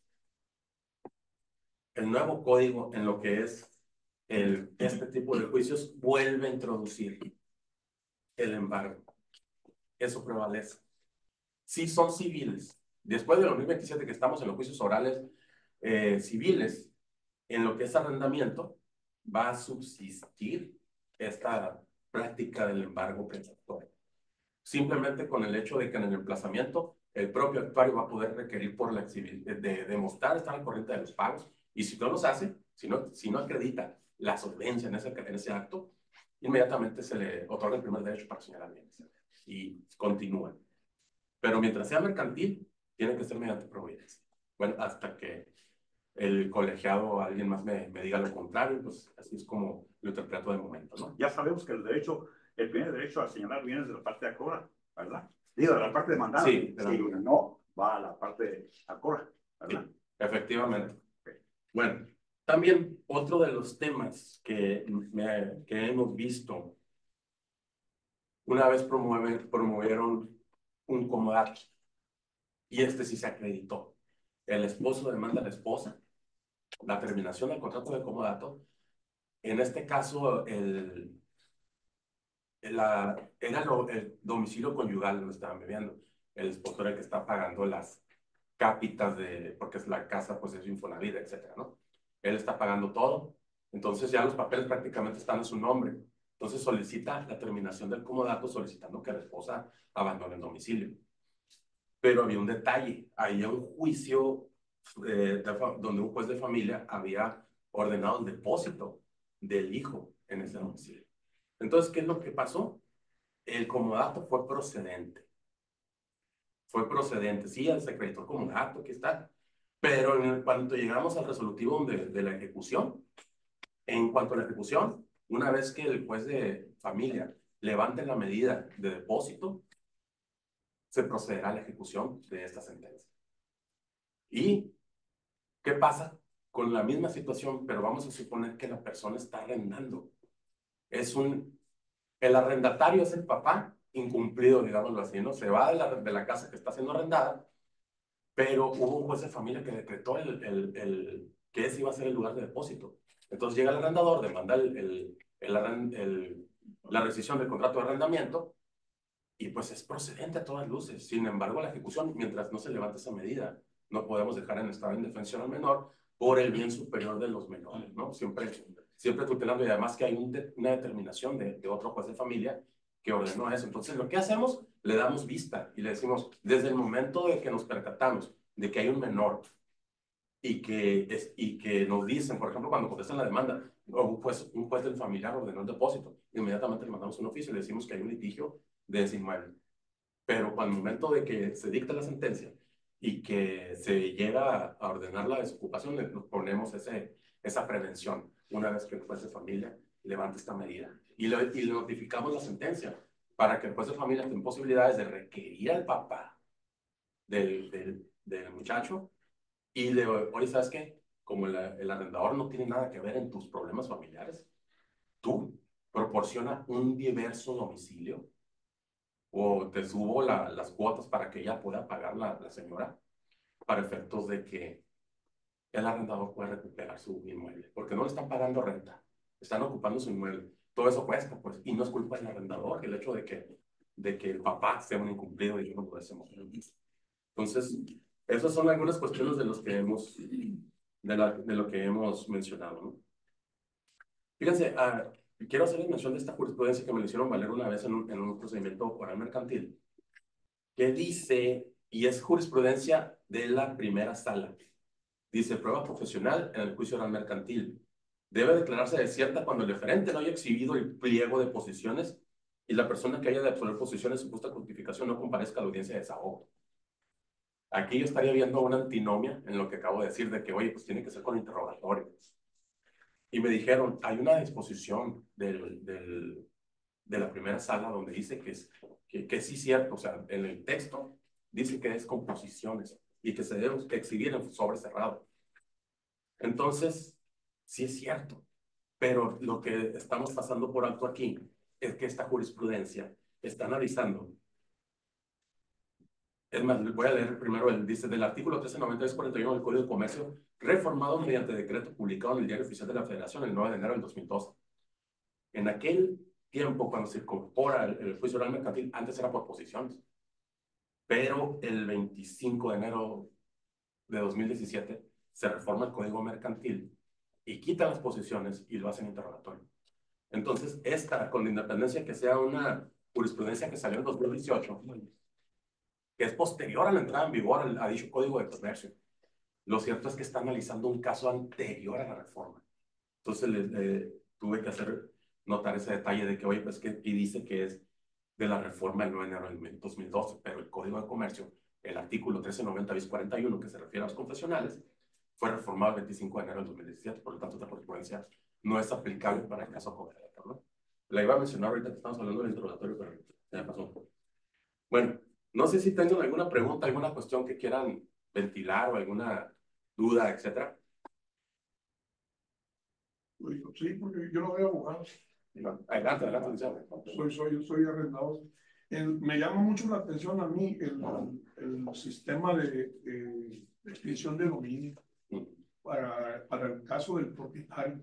El nuevo código en lo que es este tipo de juicios vuelve a introducir el embargo. Eso prevalece. Si son civiles, después del 2027 que estamos en los juicios orales civiles, en lo que es arrendamiento, va a subsistir esta práctica del embargo precautorio. Simplemente con el hecho de que en el emplazamiento el propio actuario va a poder requerir por la de demostrar estar al corriente de los pagos, y si no los hace, si no acredita la solvencia en ese acto, inmediatamente se le otorga el primer derecho para señalar bienes y continúa. Pero mientras sea mercantil, tiene que ser mediante providencia. Bueno, hasta que el colegiado o alguien más me diga lo contrario, pues así es como lo interpreto de momento, ¿no? Ya sabemos que el primer derecho a señalar viene de la parte de Acora, ¿verdad? Digo, de la parte demandada. Sí, no, va a la parte de Acora, ¿verdad? Sí, efectivamente. Bueno, también otro de los temas que hemos visto, una vez promovieron un comodato, y este sí se acreditó. El esposo demanda a la esposa la terminación del contrato de comodato. En este caso, era el domicilio conyugal donde estaban viviendo. El esposo era el que está pagando las cápitas porque es la casa, pues es Infonavit, etcétera, ¿no? Él está pagando todo, entonces ya los papeles prácticamente están a su nombre. Entonces solicita la terminación del comodato solicitando que la esposa abandone el domicilio. Pero había un detalle, había un juicio donde un juez de familia había ordenado el depósito del hijo en ese domicilio. Entonces, ¿qué es lo que pasó? El comodato fue procedente. Fue procedente, sí, se acreditó el comodato, aquí está. Pero en cuanto llegamos al resolutivo de la ejecución, en cuanto a la ejecución, una vez que el juez de familia levante la medida de depósito, se procederá a la ejecución de esta sentencia. ¿Y qué pasa con la misma situación? Pero vamos a suponer que la persona está arrendando. El arrendatario es el papá incumplido, digámoslo así, ¿no? Se va de la casa que está siendo arrendada, pero hubo un juez de familia que decretó que ese iba a ser el lugar de depósito. Entonces llega el arrendador, demanda la rescisión del contrato de arrendamiento, y pues es procedente a todas luces. Sin embargo, la ejecución, mientras no se levante esa medida, no podemos dejar en estado de indefensión al menor por el bien superior de los menores, ¿no? Siempre tutelando, y además que hay una determinación de otro juez de familia que ordenó eso. Entonces, lo que hacemos, le damos vista y le decimos, desde el momento de que nos percatamos de que hay un menor y que nos dicen, por ejemplo, cuando contestan la demanda, un juez del familiar ordenó el depósito, inmediatamente le mandamos un oficio y le decimos que hay un litigio de ese inmueble. Pero cuando el momento de que se dicta la sentencia y que se llega a ordenar la desocupación, le ponemos esa prevención una vez que el juez de familia levante esta medida. Y le notificamos la sentencia para que el juez de familia tenga posibilidades de requerir al papá del muchacho y de, oye, ¿sabes qué? Como el arrendador no tiene nada que ver en tus problemas familiares, tú proporciona un diverso domicilio o te subo las cuotas para que ella pueda pagar la señora, para efectos de que el arrendador pueda recuperar su inmueble, porque no le están pagando renta, están ocupando su inmueble. Todo eso cuesta, pues, y no es culpa del arrendador el hecho de que el papá sea un incumplido y yo no pueda ser mujer. Entonces, Esas son algunas cuestiones de los que hemos, de lo que hemos mencionado, ¿no? Fíjense, quiero hacerles mención de esta jurisprudencia que me lo hicieron valer una vez en un procedimiento oral mercantil, que dice, y es jurisprudencia de la primera sala, dice, prueba profesional en el juicio oral mercantil. Debe declararse desierta cuando el referente no haya exhibido el pliego de posiciones y la persona que haya de absolver posiciones de supuesta justificación no comparezca a la audiencia de desahogo. Aquí yo estaría viendo una antinomia en lo que acabo de decir, de que, oye, pues tiene que ser con interrogatorio. Y me dijeron, hay una disposición de la primera sala donde dice que sí es cierto, o sea, en el texto dice que es con posiciones y que se debe exhibir en sobre cerrado. Entonces, sí es cierto, pero lo que estamos pasando por alto aquí es que esta jurisprudencia está analizando. Es más, voy a leer primero, dice, del artículo 1393-41 del Código de Comercio, reformado mediante decreto publicado en el Diario Oficial de la Federación el 9 de enero del 2012. En aquel tiempo, cuando se incorpora el juicio oral mercantil, antes era por posiciones, pero el 25 de enero de 2017 se reforma el Código Mercantil y quita las posiciones y lo hacen interrogatorio. Entonces, esta, con independencia que sea una jurisprudencia que salió en 2018, que es posterior a la entrada en vigor a dicho Código de Comercio, lo cierto es que está analizando un caso anterior a la reforma. Entonces, tuve que hacer notar ese detalle de que, oye, pues que y dice que es de la reforma del 9 de enero del 2012, pero el Código de Comercio, el artículo 1390-41, que se refiere a los confesionales, fue reformado el 25 de enero del 2017, por lo tanto, esta jurisprudencia no es aplicable para el caso concreto, ¿no? La iba a mencionar ahorita que estamos hablando del interrogatorio, pero ya pasó un poco. Bueno, no sé si tengan alguna pregunta, alguna cuestión que quieran ventilar o alguna duda, etcétera. Sí, porque yo no soy abogado. Adelante, adelante, licenciado. Soy arrendador. Me llama mucho la atención a mí el sistema de extinción de dominio para el caso del propietario.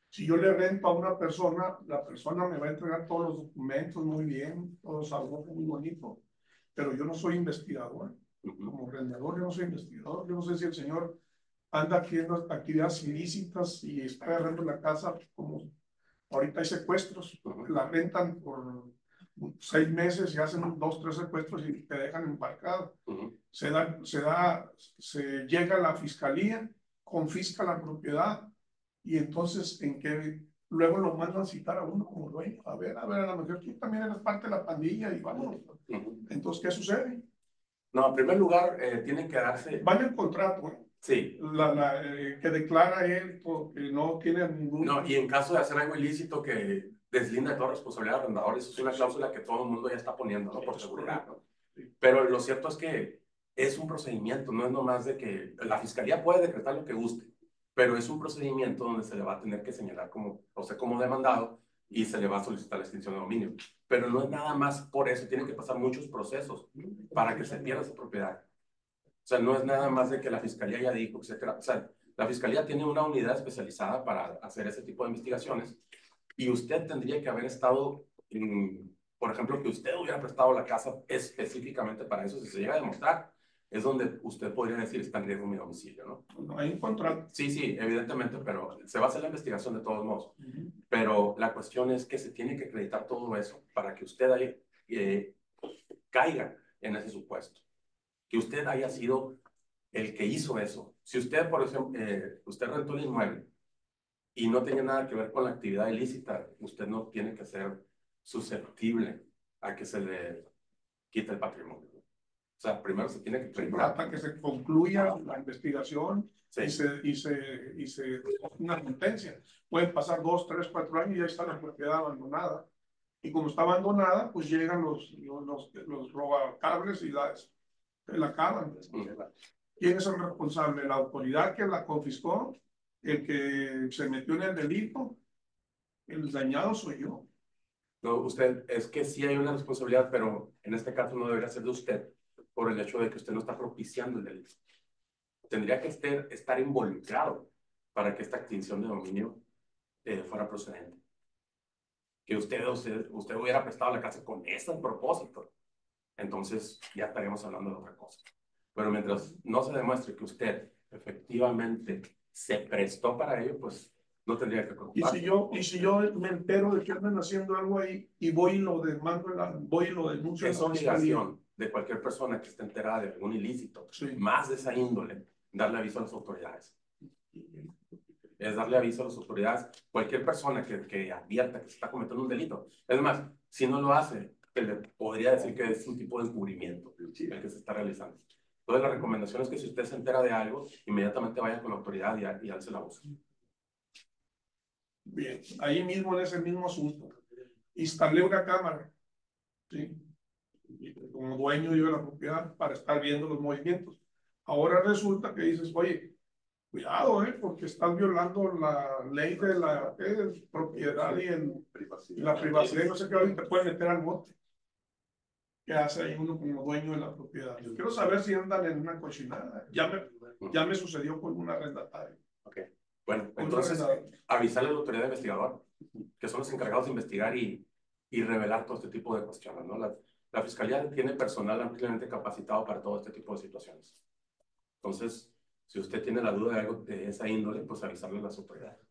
Si yo le rento a una persona, la persona me va a entregar todos los documentos muy bien, todos algo muy bonito, pero yo no soy investigador. Como arrendador, yo no soy investigador. Yo no sé si el señor anda haciendo actividades ilícitas y está agarrando la casa, como ahorita hay secuestros, la rentan por 6 meses y hacen 2, 3 secuestros y te dejan embarcado. Se llega a la fiscalía, confisca la propiedad y entonces luego lo mandan a citar a uno como dueño. A ver, a lo mejor tú también eres parte de la pandilla y vámonos. Entonces, ¿qué sucede? No, en primer lugar, tienen que darse... Va en el contrato, ¿eh? Sí. Que declara él que no tiene ningún... No, y en caso de hacer algo ilícito que deslinda de toda responsabilidad del arrendador, eso es una cláusula que todo el mundo ya está poniendo, ¿no? Por seguridad, ¿no? Pero lo cierto es que es un procedimiento, no es nomás de que la fiscalía puede decretar lo que guste, pero es un procedimiento donde se le va a tener que señalar como, o sea, como demandado y se le va a solicitar la extinción de dominio. Pero no es nada más por eso, tienen que pasar muchos procesos para que se pierda esa propiedad. O sea, no es nada más de que la fiscalía ya dijo, etcétera. O sea, la fiscalía tiene una unidad especializada para hacer ese tipo de investigaciones y usted tendría que haber estado, por ejemplo, que usted hubiera prestado la casa específicamente para eso. Si se llega a demostrar, es donde usted podría decir está en riesgo mi domicilio, ¿no? No hay un contrato. Sí, sí, evidentemente, pero se va a hacer la investigación de todos modos. Pero la cuestión es que se tiene que acreditar todo eso para que usted ahí, caiga en ese supuesto. Que usted haya sido el que hizo eso. Si usted, por ejemplo, usted rentó el inmueble y no tenía nada que ver con la actividad ilícita, usted no tiene que ser susceptible a que se le quite el patrimonio. O sea, primero se tiene que... Hasta que se concluya la investigación, sí, y se una sentencia. Pueden pasar 2, 3, 4 años y ya está la propiedad abandonada. Y como está abandonada, pues llegan los robacables y la acaban. ¿Quién es el responsable? ¿La autoridad que la confiscó? ¿El que se metió en el delito? El dañado soy yo. No, usted, es que sí hay una responsabilidad, pero en este caso no debería ser de usted por el hecho de que usted no está propiciando el delito. Tendría que estar involucrado para que esta extinción de dominio fuera procedente. Que usted hubiera prestado la casa con ese propósito, entonces ya estaríamos hablando de otra cosa. Pero mientras no se demuestre que usted efectivamente se prestó para ello, pues no tendría que Y preocuparse. si yo me entero de que andan haciendo algo ahí y voy y lo demando, voy y lo denuncio en Es la fiscalía. obligación de cualquier persona que esté enterada de algún ilícito, Sí. más de esa índole, darle aviso a las autoridades. Es darle aviso a las autoridades. Cualquier persona que advierta que se está cometiendo un delito. Es más, si no lo hace, se le podría decir que es un tipo de encubrimiento el que se está realizando. Entonces, la recomendación es que si usted se entera de algo, inmediatamente vaya con la autoridad y alce la voz. Bien, ahí mismo en ese mismo asunto, instalé una cámara, ¿sí? Y como dueño yo de la propiedad para estar viendo los movimientos. Ahora resulta que dices, oye, cuidado, porque estás violando la ley de la propiedad y la privacidad, no sé qué, y te pueden meter al bote. ¿Qué hace ahí uno como dueño de la propiedad? Yo quiero saber si andan en una cochinada. Ya me sucedió con un arrendatario. Ok. Bueno, Con un entonces, arrendatario. avisarle a la autoridad investigadora, que son los encargados de investigar y revelar todo este tipo de cuestiones, ¿no? La Fiscalía tiene personal ampliamente capacitado para todo este tipo de situaciones. Entonces, si usted tiene la duda de algo de esa índole, pues avisarle a las autoridades.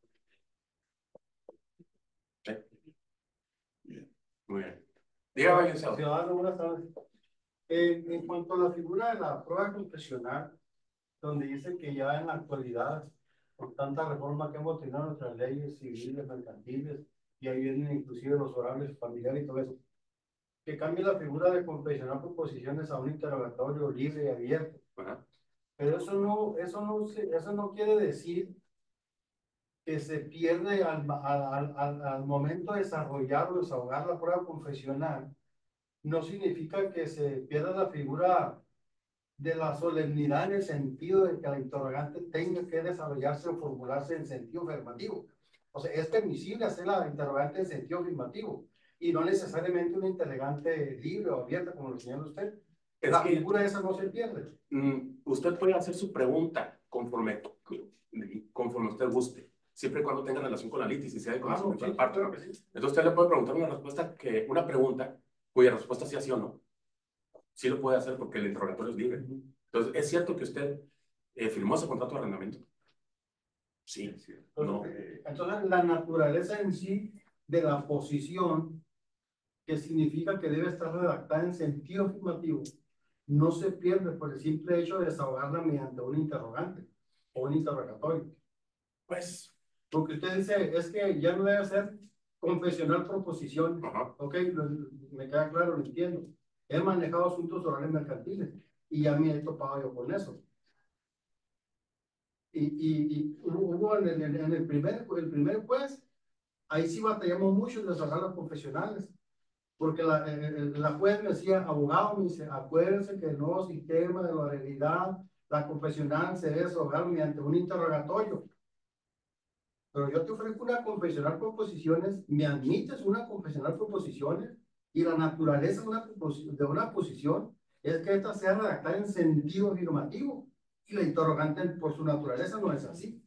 ¿Sí? Bien. Muy bien. Dígame, licenciado. Ciudadano, buenas tardes. En cuanto a la figura de la prueba confesional, donde dice que ya en la actualidad, por tanta reforma que hemos tenido en nuestras leyes civiles, mercantiles, y ahí vienen inclusive los horarios familiares y todo eso, que cambie la figura de confesional por posiciones a un interrogatorio libre y abierto. Ajá. Pero eso no quiere decir que se pierde al momento de desarrollar o desahogar la prueba confesional. No significa que se pierda la figura de la solemnidad en el sentido de que la interrogante tenga que desarrollarse o formularse en sentido afirmativo. O sea, es permisible hacer la interrogante en sentido afirmativo y no necesariamente una interrogante libre o abierta, como lo señala usted. La figura esa no se pierde. Usted puede hacer su pregunta conforme usted guste, siempre y cuando tenga relación con la litis y sea de conocimiento de la parte. Entonces usted le puede preguntar una pregunta cuya respuesta sea sí o no. Sí lo puede hacer porque el interrogatorio es libre. Entonces, ¿es cierto que usted firmó ese contrato de arrendamiento? Sí. No. Entonces, la naturaleza en sí de la posición, que significa que debe estar redactada en sentido afirmativo, no se pierde por el simple hecho de desahogarla mediante un interrogante o un interrogatorio. Pues, Porque usted dice, es que ya no debe ser confesional por posición. Ok, me queda claro, lo entiendo. He manejado asuntos orales mercantiles y ya me he topado yo con eso. Y hubo en el primer juez, ahí sí batallamos mucho en desahogar las confesionales. Porque la juez me decía, abogado, me dice, acuérdense que el nuevo sistema de la realidad, la confesional se debe desahogar mediante un interrogatorio. Pero yo te ofrezco una confesional por posiciones, me admites una confesional por posiciones, y la naturaleza de una posición es que esta sea redactada en sentido afirmativo, y la interrogante por su naturaleza no es así.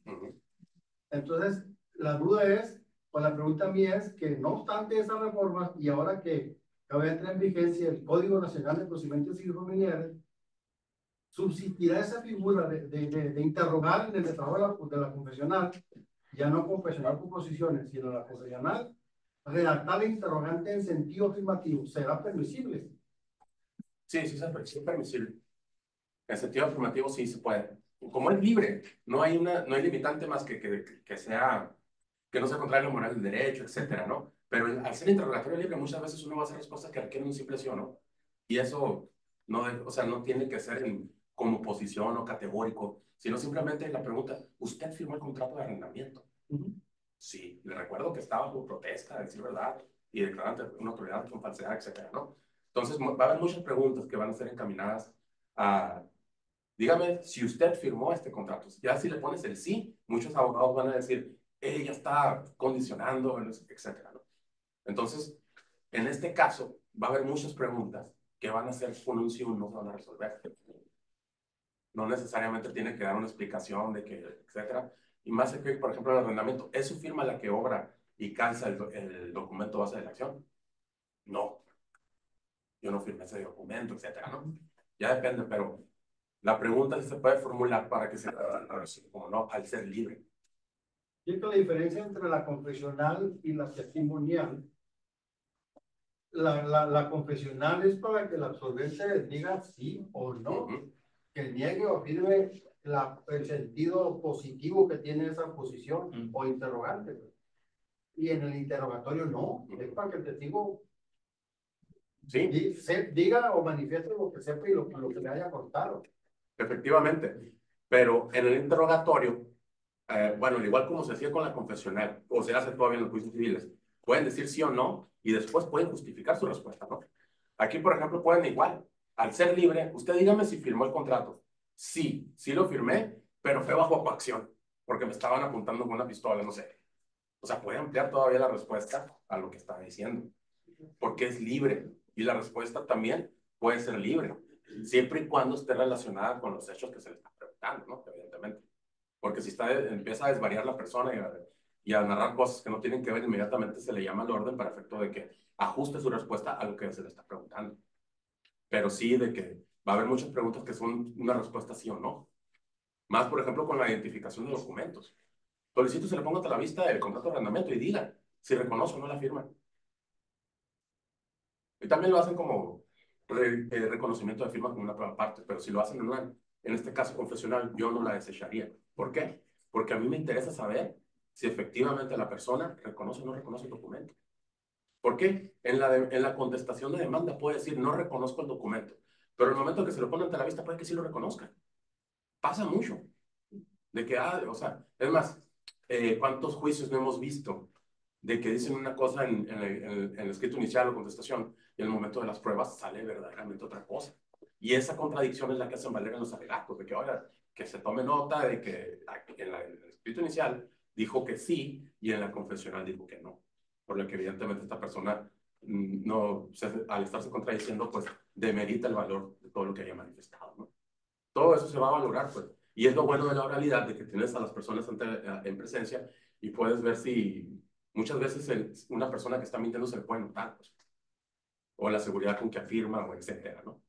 Entonces, la duda es, o la pregunta mía es que no obstante esa reforma, y ahora que acaba de entrar en vigencia el Código Nacional de Procedimientos Civiles Familiares, subsistirá esa figura de interrogar en el desarrollo de la confesional, ya no confesional por posiciones, sino la confesional, redactar la interrogante en sentido afirmativo, ¿será permisible? Sí, sí es permisible. En sentido afirmativo sí se puede. Como es libre, no hay limitante más que sea, que no sea contrario a la moral del derecho, etcétera, ¿no? Pero al ser interrogatorio libre, muchas veces uno va a hacer respuestas que requieren un simple sí o no. Y eso no, o sea, no tiene que ser como posición o categórico, sino simplemente la pregunta, ¿usted firmó el contrato de arrendamiento? Sí, le recuerdo que estaba bajo protesta, a decir verdad, y declarar ante una autoridad con falsedad, etcétera, ¿no? Entonces, va a haber muchas preguntas que van a ser encaminadas a, dígame si usted firmó este contrato. Ya si le pones el sí, muchos abogados van a decir, ya está condicionando, etcétera, ¿no? Entonces, en este caso, va a haber muchas preguntas que van a ser con un sí o un no se van a resolver. No necesariamente tiene que dar una explicación de que, etcétera. Y más que, por ejemplo, el arrendamiento, ¿es su firma la que obra y calza el documento base de la acción? No. Yo no firmé ese documento, etcétera, ¿no? Ya depende, pero La pregunta se puede formular para que se como no, al ser libre. Y es que la diferencia entre la confesional y la testimonial, la confesional es para que el absolvente diga sí o no, que niegue o afirme el sentido positivo que tiene esa posición o interrogante. Y en el interrogatorio no, es para que el testigo Sí, diga o manifieste lo que sepa y lo que le haya contado. efectivamente. Pero en el interrogatorio, bueno, al igual como se hacía con la confesional, o se hace todavía en los juicios civiles, pueden decir sí o no y después pueden justificar su respuesta, ¿no? Aquí, por ejemplo, pueden igual, al ser libre, usted dígame si firmó el contrato. Sí, sí lo firmé, pero fue bajo coacción, porque me estaban apuntando con una pistola, no sé. O sea, puede ampliar todavía la respuesta a lo que está diciendo, porque es libre. Y la respuesta también puede ser libre, siempre y cuando esté relacionada con los hechos que se le están preguntando, ¿no? Evidentemente. Porque si empieza a desvariar la persona y a narrar cosas que no tienen que ver, inmediatamente se le llama al orden para efecto de que ajuste su respuesta a lo que se le está preguntando. Pero sí de que va a haber muchas preguntas que son una respuesta sí o no. Más, por ejemplo, con la identificación de documentos. Solicito se le ponga a la vista el contrato de arrendamiento y diga si reconoce o no la firma. Y también lo hacen como reconocimiento de firma como una prueba aparte, pero si lo hacen en este caso confesional, yo no la desecharía. ¿Por qué? Porque a mí me interesa saber si efectivamente la persona reconoce o no reconoce el documento. ¿Por qué? En la contestación de demanda puede decir no reconozco el documento, pero en el momento que se lo pone ante la vista puede que sí lo reconozca. Pasa mucho. De que, o sea, es más, ¿cuántos juicios no hemos visto de que dicen una cosa en el escrito inicial o contestación y en el momento de las pruebas sale verdaderamente otra cosa? Y esa contradicción es la que hacen valer en los alegatos, de que, oiga, que se tome nota de que en el escrito inicial dijo que sí y en la confesional dijo que no. Por lo que evidentemente esta persona no, al estarse contradiciendo, pues demerita el valor de todo lo que haya manifestado, ¿no? Todo eso se va a valorar, pues. Y es lo bueno de la oralidad, de que tienes a las personas en presencia y puedes ver si muchas veces una persona que está mintiendo se le puede notar, pues. O la seguridad con que afirma, o etcétera, ¿no?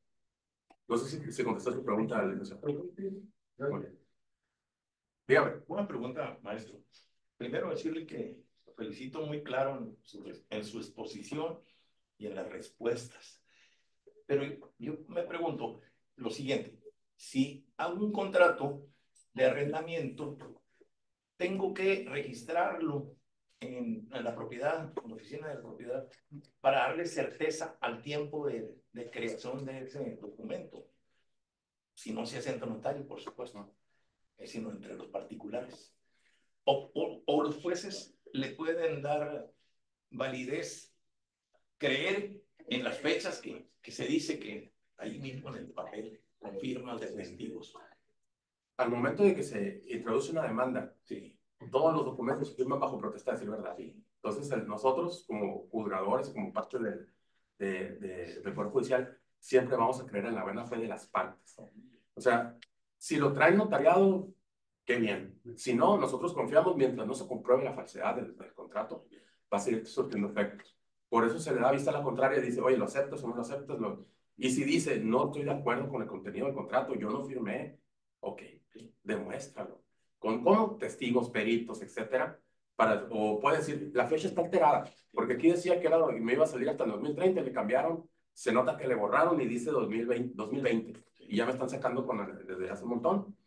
No sé si contestas tu pregunta, licenciado. Muy bien. Dígame. Una pregunta, maestro. Primero decirle que lo felicito muy claro en su exposición y en las respuestas. Pero yo me pregunto lo siguiente. Si hago un contrato de arrendamiento, tengo que registrarlo en la propiedad, en la oficina de la propiedad, para darle certeza al tiempo de creación de ese documento. Si no se hace ante notario, por supuesto, sino entre los particulares. O los jueces le pueden dar validez, creer en las fechas que se dice que ahí mismo en el papel, con firmas de testigos. Al momento de que se introduce una demanda, Sí. todos los documentos se firman bajo protesta de decir verdad. Sí. Entonces, nosotros, como juzgadores, como parte del Poder Judicial, siempre vamos a creer en la buena fe de las partes. O sea, si lo traen notariado, qué bien. Si no, nosotros confiamos, mientras no se compruebe la falsedad del contrato, va a seguir surtiendo efectos. Por eso se le da vista a la contraria y dice, oye, ¿lo aceptas o no lo aceptas? Y si dice, no estoy de acuerdo con el contenido del contrato, yo no firmé, ok, demuéstralo. Con testigos, peritos, etcétera, o puede decir, la fecha está alterada, porque aquí decía que me iba a salir hasta el 2030, le cambiaron, se nota que le borraron y dice 2020 y ya me están sacando desde hace un montón.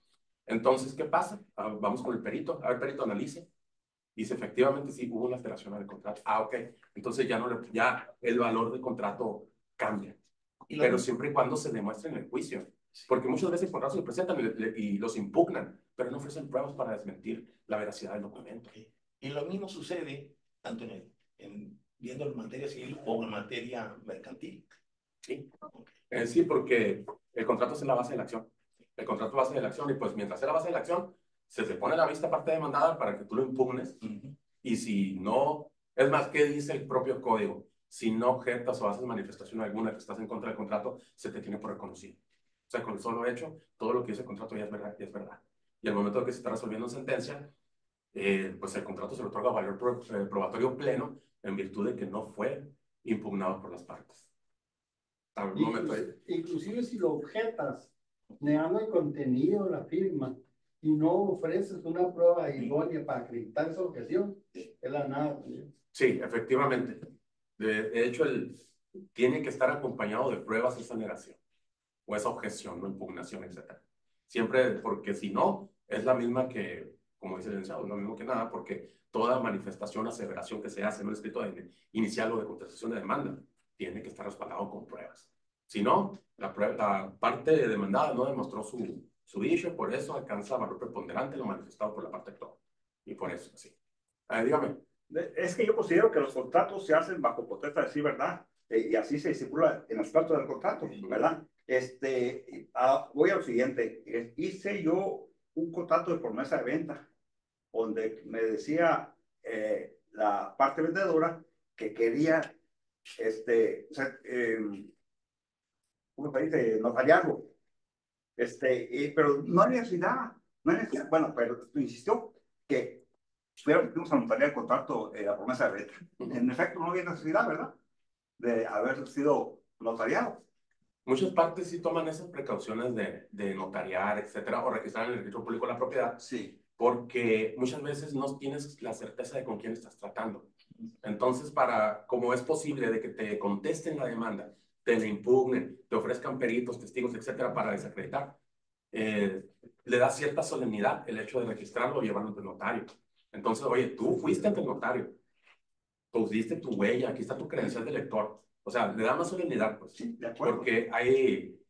Entonces, ¿qué pasa? Vamos con el perito, a ver, perito, analice. Y si efectivamente sí hubo una alteración del contrato. Ok. Entonces ya el valor del contrato cambia. Pero siempre y cuando se demuestre en el juicio. Porque muchas veces contratos se presentan y los impugnan, pero no ofrecen pruebas para desmentir la veracidad del documento. Y lo mismo sucede tanto viendo en materia civil o en materia mercantil. Sí. Sí, porque el contrato es la base de la acción. El contrato es la base de la acción y pues mientras sea la base de la acción, se te pone la vista parte demandada para que tú lo impugnes. Y si no, es más, ¿qué dice el propio código? Si no objetas o haces manifestación alguna que estás en contra del contrato, se te tiene por reconocido. O sea, con el solo hecho, todo lo que dice el contrato ya es verdad, ya es verdad. Y al momento de que se está resolviendo en sentencia, pues el contrato se le otorga valor probatorio pleno en virtud de que no fue impugnado por las partes. Inclusive si lo objetas negando el contenido de la firma y no ofreces una prueba idónea para acreditar esa objeción, es la nada. Sí, efectivamente. De hecho, tiene que estar acompañado de pruebas esa negación o esa objeción, no impugnación, etc. Siempre, porque si no, es la misma que, como dice el licenciado, lo mismo que nada, porque toda manifestación, aseveración que se hace en un escrito inicial o de contestación de demanda tiene que estar respaldado con pruebas. Si no, la parte demandada no demostró su dicho, por eso alcanza valor preponderante lo manifestado por la parte actual. Y por eso, sí. Dígame. Es que yo considero que los contratos se hacen bajo potestad de decir verdad, y así se estipula en las partes del contrato, ¿verdad? Voy a lo siguiente, hice yo un contrato de promesa de venta, donde me decía la parte vendedora que quería, o sea, ¿cómo se dice? Notariarlo. Pero no hay necesidad, no hay necesidad. Bueno, pero insistió que fuimos a notariar el contrato, la promesa de venta. En efecto, no había necesidad, ¿verdad? De haber sido notariado. Muchas partes sí toman esas precauciones de notariar, etcétera, o registrar en el registro público la propiedad. Sí. Porque muchas veces no tienes la certeza de con quién estás tratando. Entonces, como es posible de que te contesten la demanda, te la impugnen, te ofrezcan peritos, testigos, etcétera, para desacreditar, le da cierta solemnidad el hecho de registrarlo o llevarlo ante el notario. Entonces, oye, tú fuiste ante el notario, pusiste tu huella, aquí está tu credencial de lector. O sea, le da más solemnidad, pues. Sí, de acuerdo. Porque hay,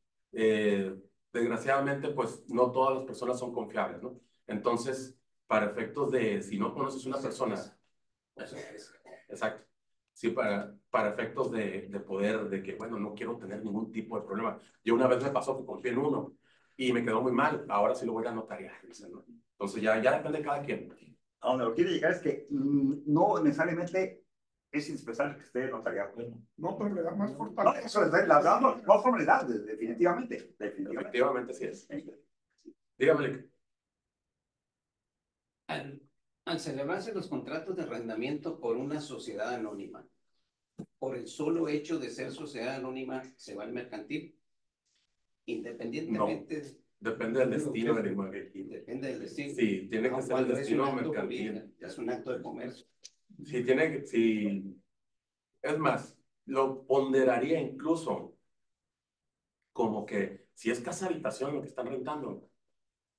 desgraciadamente, pues no todas las personas son confiables, ¿no? Entonces, para efectos de, si no conoces una persona, exacto, sí, para efectos de poder, de que, bueno, no quiero tener ningún tipo de problema. Yo una vez me pasó que confié en uno y me quedó muy mal, ahora sí lo voy a notariar, ¿no? Entonces ya depende de cada quien. A donde lo quiero llegar es que no necesariamente es indispensable que esté notariado. No, pero le da más No, fortaleza. eso es la damos más formalidad, definitivamente. Efectivamente, sí es. Dígame, Lick. Al celebrarse los contratos de arrendamiento por una sociedad anónima, por el solo hecho de ser sociedad anónima, ¿se va al mercantil? Independientemente. Depende del destino del inmueble. Depende del destino. Sí, tiene que ser el destino mercantil. Jurídico, es un acto de comercio. Sí, es más, lo ponderaría incluso como que si es casa habitación lo que están rentando,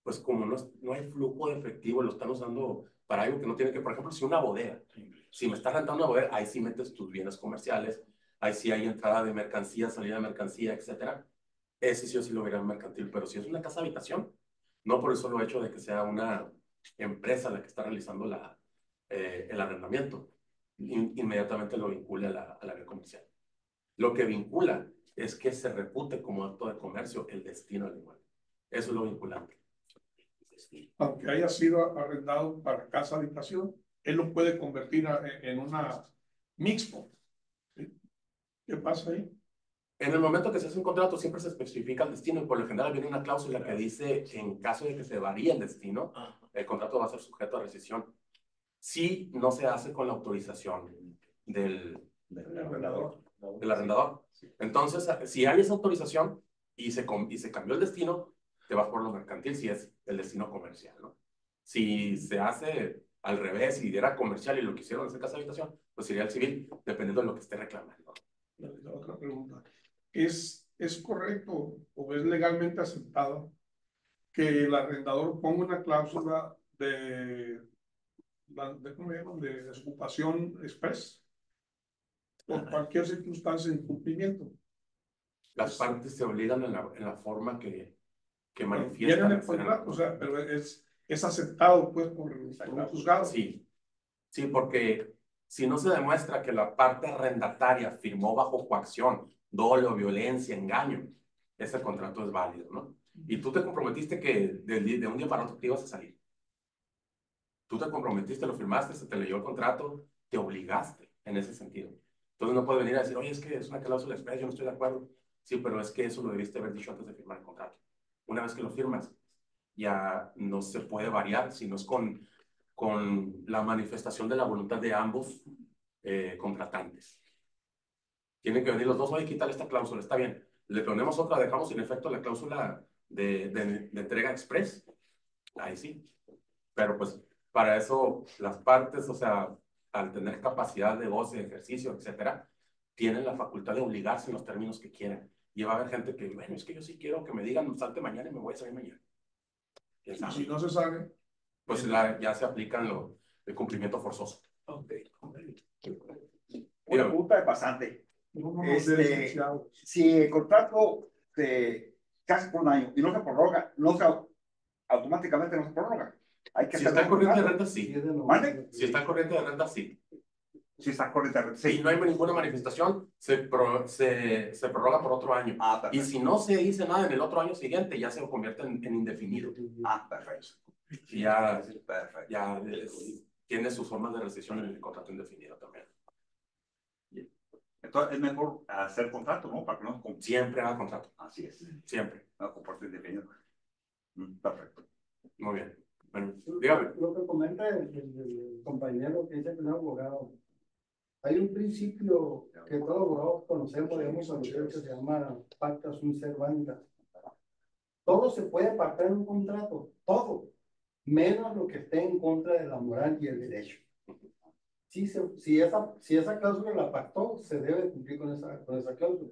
pues como no hay flujo de efectivo, lo están usando para algo que no tiene que, por ejemplo, si una bodega, si me estás rentando una bodega, ahí sí metes tus bienes comerciales, ahí sí hay entrada de mercancía, salida de mercancía, etcétera. Ese sí o sí lo vería en mercantil, pero si es una casa habitación, no por el solo hecho de que sea una empresa la que está realizando el arrendamiento, inmediatamente lo vincula a la vía comercial. Lo que vincula es que se repute como acto de comercio el destino del inmueble. Eso es lo vinculante. Aunque haya sido arrendado para casa habitación, él lo puede convertir en una mixto. ¿Sí? ¿Qué pasa ahí? En el momento que se hace un contrato siempre se especifica el destino y por lo general viene una cláusula que dice que en caso de que se varíe el destino, el contrato va a ser sujeto a rescisión. Si no se hace con la autorización del arrendador. Entonces, si hay esa autorización y se cambió el destino, te vas por lo mercantil si es el destino comercial, ¿no? Si se hace al revés y era comercial y lo quisieron hacer casa habitación, pues sería el civil, dependiendo de lo que esté reclamando. La otra pregunta. ¿Es correcto o es legalmente aceptado que el arrendador ponga una cláusula ¿cómo le llaman? De desocupación express por cualquier circunstancia de incumplimiento? Las partes se obligan en la forma que manifiestan. Viene en el contrato, o sea, pero es aceptado pues por un juzgado. Sí, sí, porque si no se demuestra que la parte arrendataria firmó bajo coacción, dolo, violencia, engaño, ese contrato es válido, ¿no? Y tú te comprometiste que de un día para otro te ibas a salir. Tú te comprometiste, lo firmaste, se te leyó el contrato, te obligaste en ese sentido. Entonces no puedes venir a decir, oye, es que es una cláusula express, yo no estoy de acuerdo. Sí, pero es que eso lo debiste haber dicho antes de firmar el contrato. Una vez que lo firmas, ya no se puede variar, sino es con la manifestación de la voluntad de ambos contratantes. Tienen que venir los dos, oye, quítale esta cláusula, está bien. Le ponemos otra, dejamos sin efecto la cláusula de entrega express, ahí sí. Pero pues para eso las partes, o sea, al tener capacidad de goce, de ejercicio, etcétera, tienen la facultad de obligarse en los términos que quieran. Y va a haber gente que, bueno, es que yo sí quiero que me digan, salte mañana y me voy a salir mañana. Y si no se sale, Pues ya se aplican el cumplimiento forzoso. Una pregunta de pasante. no ser licenciado. Si el contrato se hace por un año y no se prorroga, automáticamente no se prorroga. Hay que Si hacer está en corriente de contrato. renta, sí. ¿Mande? Si está en corriente de renta, sí. Si está en corriente de renta, Si sí. no hay ninguna manifestación, se prorroga por otro año. Ah, Y perfecto. si no se dice nada en el otro año siguiente, ya se convierte en indefinido. Ah, perfecto. Y ya, Perfecto. ya tiene sus formas de restricción en el contrato indefinido también. Entonces es mejor hacer contrato, ¿no? Para que no se Siempre haga contrato. Así es. Siempre. No comporte indefinido. Perfecto. Muy bien. Bueno, dígame. Lo que comenta el compañero que dice que es abogado. Hay un principio que todos los abogados conocemos, digamos, a que se llama pacta sunt servanda. Todo se puede pactar en un contrato, todo, menos lo que esté en contra de la moral y el derecho. Si esa cláusula la pactó, se debe cumplir con esa cláusula.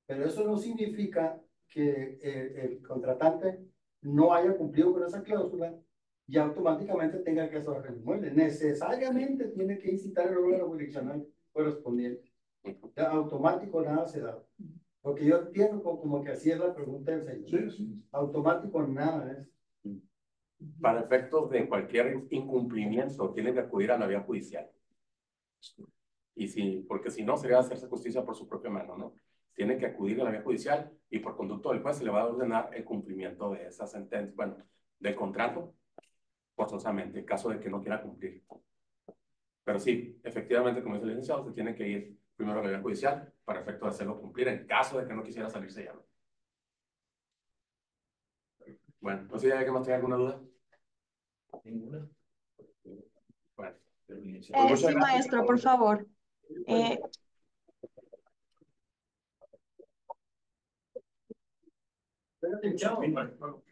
Pero eso no significa que el contratante no haya cumplido con esa cláusula y automáticamente tenga que hacer el inmueble. Necesariamente tiene que incitar el órgano jurisdiccional correspondiente. Ya automático nada se da. Porque yo entiendo como que así es la pregunta del señor. Sí. Automático nada es. Para efectos de cualquier incumplimiento, tiene que acudir a la vía judicial. Porque si no, sería hacerse justicia por su propia mano, ¿no? Tiene que acudir a la vía judicial y por conducto del juez se le va a ordenar el cumplimiento de esa sentencia, bueno, del contrato, forzosamente, en caso de que no quiera cumplir. Pero sí, efectivamente, como dice el licenciado, se tiene que ir primero a la vía judicial para efecto de hacerlo cumplir en caso de que no quisiera salirse ya. Bueno, no sé si hay alguien más tiene alguna duda. Ninguna. Bueno, pues muchas Sí, gracias. maestro, por favor.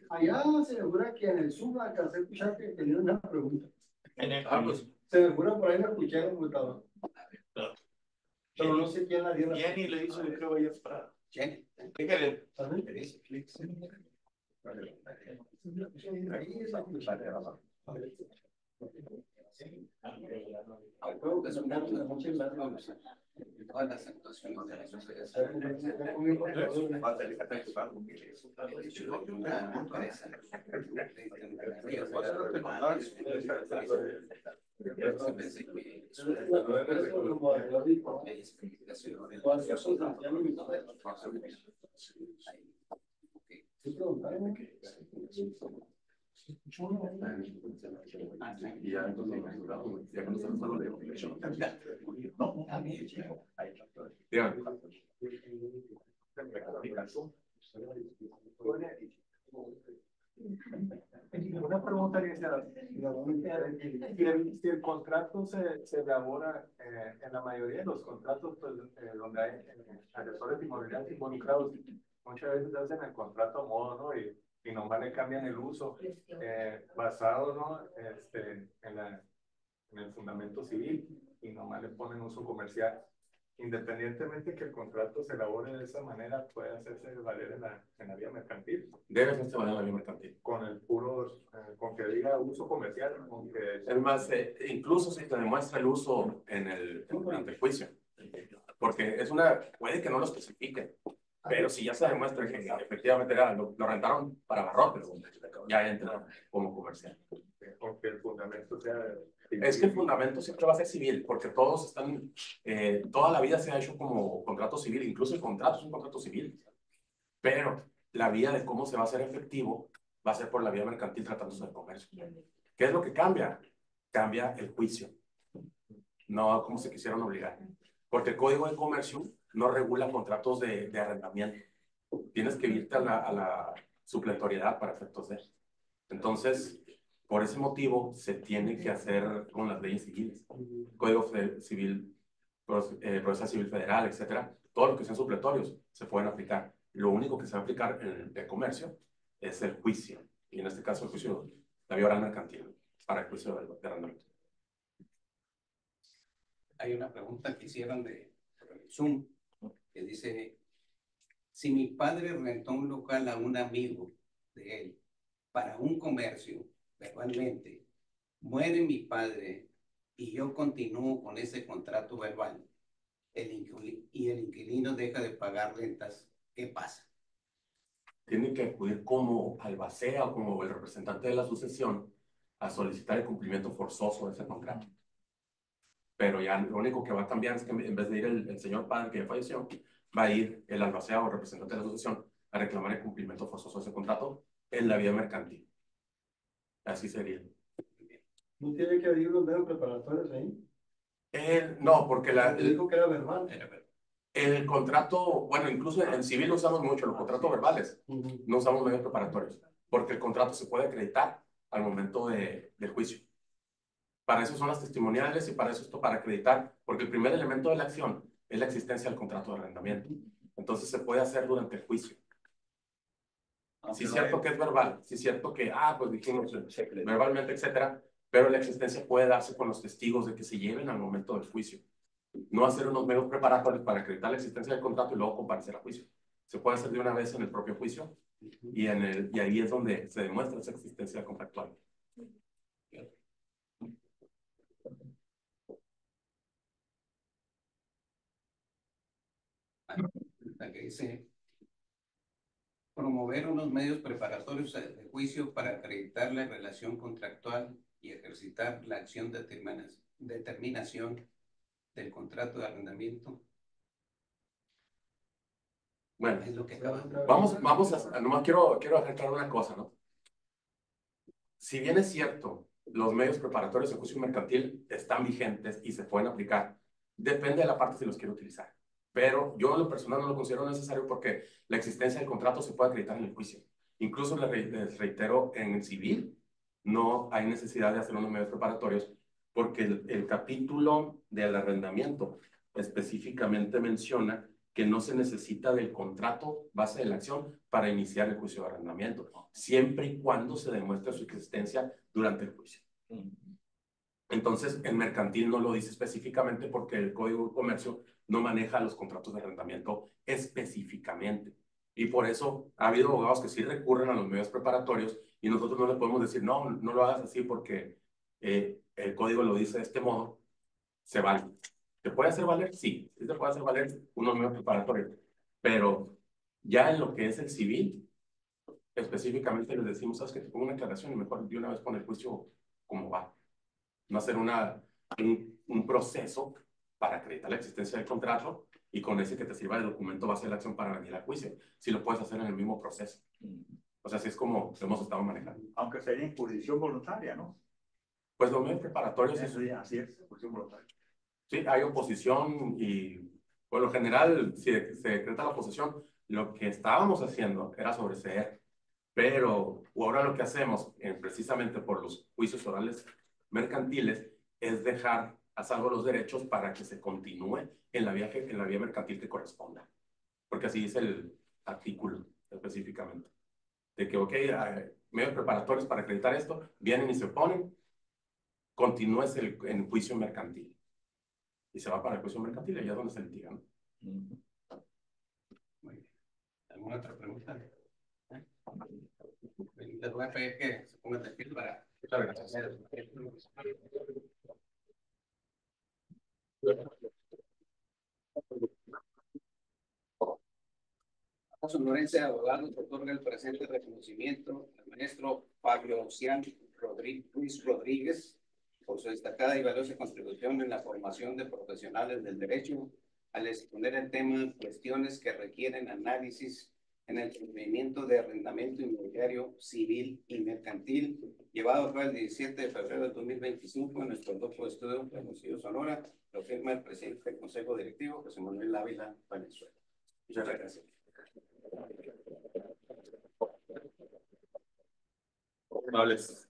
Allá se me figura que en el Zoom alcancé a escuchar que tenía una pregunta. Pues, Se me figura por ahí la escuché en el computador. Pero no sé quién la dio. Jenny le hizo, yo creo, ella para. Jenny. Dígale. Todas las actuaciones de la sociedad. Y ya entonces, ya cuando se nos lo leo, dígame. Una pregunta que si el contrato se elabora en la mayoría de los contratos pues, donde hay asesores inmobiliarios involucrados, muchas veces hacen el contrato a modo, ¿no? Y nomás le cambian el uso basado, ¿no? En el fundamento civil y nomás le ponen uso comercial. Independientemente que el contrato se elabore de esa manera, puede hacerse valer en la vía mercantil. Debe hacerse valer en la vía mercantil. Con el puro, con que diga uso comercial. Es más, incluso si te demuestra el uso durante el juicio. Porque puede que no lo especifiquen, pero si ya se demuestra que efectivamente lo rentaron para abarrotes, ya entra como comercial. Aunque el fundamento sea... Es que el fundamento siempre va a ser civil, porque todos están, toda la vida se ha hecho como contrato civil, incluso el contrato es un contrato civil, pero la vía de cómo se va a hacer efectivo va a ser por la vía mercantil tratándose de comercio. ¿Qué es lo que cambia? Cambia el juicio, no como se quisieron obligar, porque el Código de Comercio no regula contratos de arrendamiento. Tienes que irte a la supletoriedad para efectos de eso. Entonces, por ese motivo, se tiene que hacer con las leyes civiles, Código Civil, Procesal Civil Federal, etcétera. Todos los que sean supletorios se pueden aplicar. Lo único que se va a aplicar en el comercio es el juicio. Y en este caso el juicio, la vía oral mercantil, para el juicio de arrendamiento. Hay una pregunta que hicieron de Zoom, que dice, si mi padre rentó un local a un amigo de él para un comercio, verbalmente, muere mi padre y yo continúo con ese contrato verbal, y el inquilino deja de pagar rentas, ¿qué pasa? Tiene que acudir como albacea o como el representante de la sucesión a solicitar el cumplimiento forzoso de ese contrato. Pero ya lo único que va a cambiar es que en vez de ir el señor padre que ya falleció, va a ir el albacea o representante de la sucesión a reclamar el cumplimiento forzoso de ese contrato en la vía mercantil. Así sería. ¿No tiene que haber unos medios preparatorios ahí? No, porque Dijo que era verbal. el contrato, bueno, incluso en civil no usamos mucho los contratos verbales, no usamos medios preparatorios, porque el contrato se puede acreditar al momento del juicio. Para eso son las testimoniales y para eso esto para acreditar, porque el primer elemento de la acción es la existencia del contrato de arrendamiento. Entonces se puede hacer durante el juicio. Sí es cierto que es verbal, sí es cierto que, pues dijimos verbalmente, etcétera, pero la existencia puede darse con los testigos de que se lleven al momento del juicio. No hacer unos medios preparatorios para acreditar la existencia del contrato y luego comparecer a juicio. Se puede hacer de una vez en el propio juicio y ahí es donde se demuestra esa existencia contractual. La que dice, promover unos medios preparatorios de juicio para acreditar la relación contractual y ejercitar la acción de determinación del contrato de arrendamiento. Bueno, es lo que acaba. vamos nomás quiero dejar claro una cosa, ¿no? Si bien es cierto, los medios preparatorios de juicio mercantil están vigentes y se pueden aplicar, depende de la parte si los quiero utilizar. Pero yo en lo personal no lo considero necesario porque la existencia del contrato se puede acreditar en el juicio. Incluso les reitero, en el civil no hay necesidad de hacer unos medios preparatorios porque el capítulo del arrendamiento específicamente menciona que no se necesita del contrato base de la acción para iniciar el juicio de arrendamiento, siempre y cuando se demuestre su existencia durante el juicio. Entonces, el mercantil no lo dice específicamente porque el Código de Comercio no maneja los contratos de arrendamiento específicamente. Y por eso ha habido abogados que sí recurren a los medios preparatorios y nosotros no le podemos decir, no, no lo hagas así porque el código lo dice de este modo, se vale. ¿Se puede hacer valer? Sí, sí se puede hacer valer unos medios preparatorios. Pero ya en lo que es el civil, específicamente les decimos, sabes que te pongo una aclaración y mejor de una vez pon el juicio como va. No hacer un proceso para acreditar la existencia del contrato y con ese que te sirva de documento base de la acción para venir al juicio. Si lo puedes hacer en el mismo proceso. O sea, así es como hemos estado manejando. Aunque sería en jurisdicción voluntaria, ¿no? Pues los medios preparatorios... Así es, jurisdicción voluntaria. Sí, hay oposición y por lo general, si se decreta la oposición, lo que estábamos haciendo era sobreseer. Pero ahora lo que hacemos, precisamente por los juicios orales mercantiles, es dejar a salvo los derechos para que se continúe en la vía mercantil que corresponda. Porque así dice el artículo específicamente. De que, ok, medios preparatorios para acreditar esto, vienen y se oponen, continúes en juicio mercantil. Y se va para el juicio mercantil, allá es donde se litiga, ¿no? Muy bien. ¿Alguna otra pregunta? Les voy a pedir que se pongan de pie para... Muchas gracias. La sonorense de abogados otorga el presente reconocimiento al maestro Pablo Oceán Ruiz Rodríguez por su destacada y valiosa contribución en la formación de profesionales del derecho al exponer el tema cuestiones que requieren análisis en el procedimiento de arrendamiento inmobiliario civil y mercantil, llevado a cabo el 17 de febrero de 2025 en nuestro grupo de estudio de Hermosillo, Sonora. Lo firma el presidente del Consejo Directivo, José Manuel Ávila Valenzuela. Muchas gracias. Amables.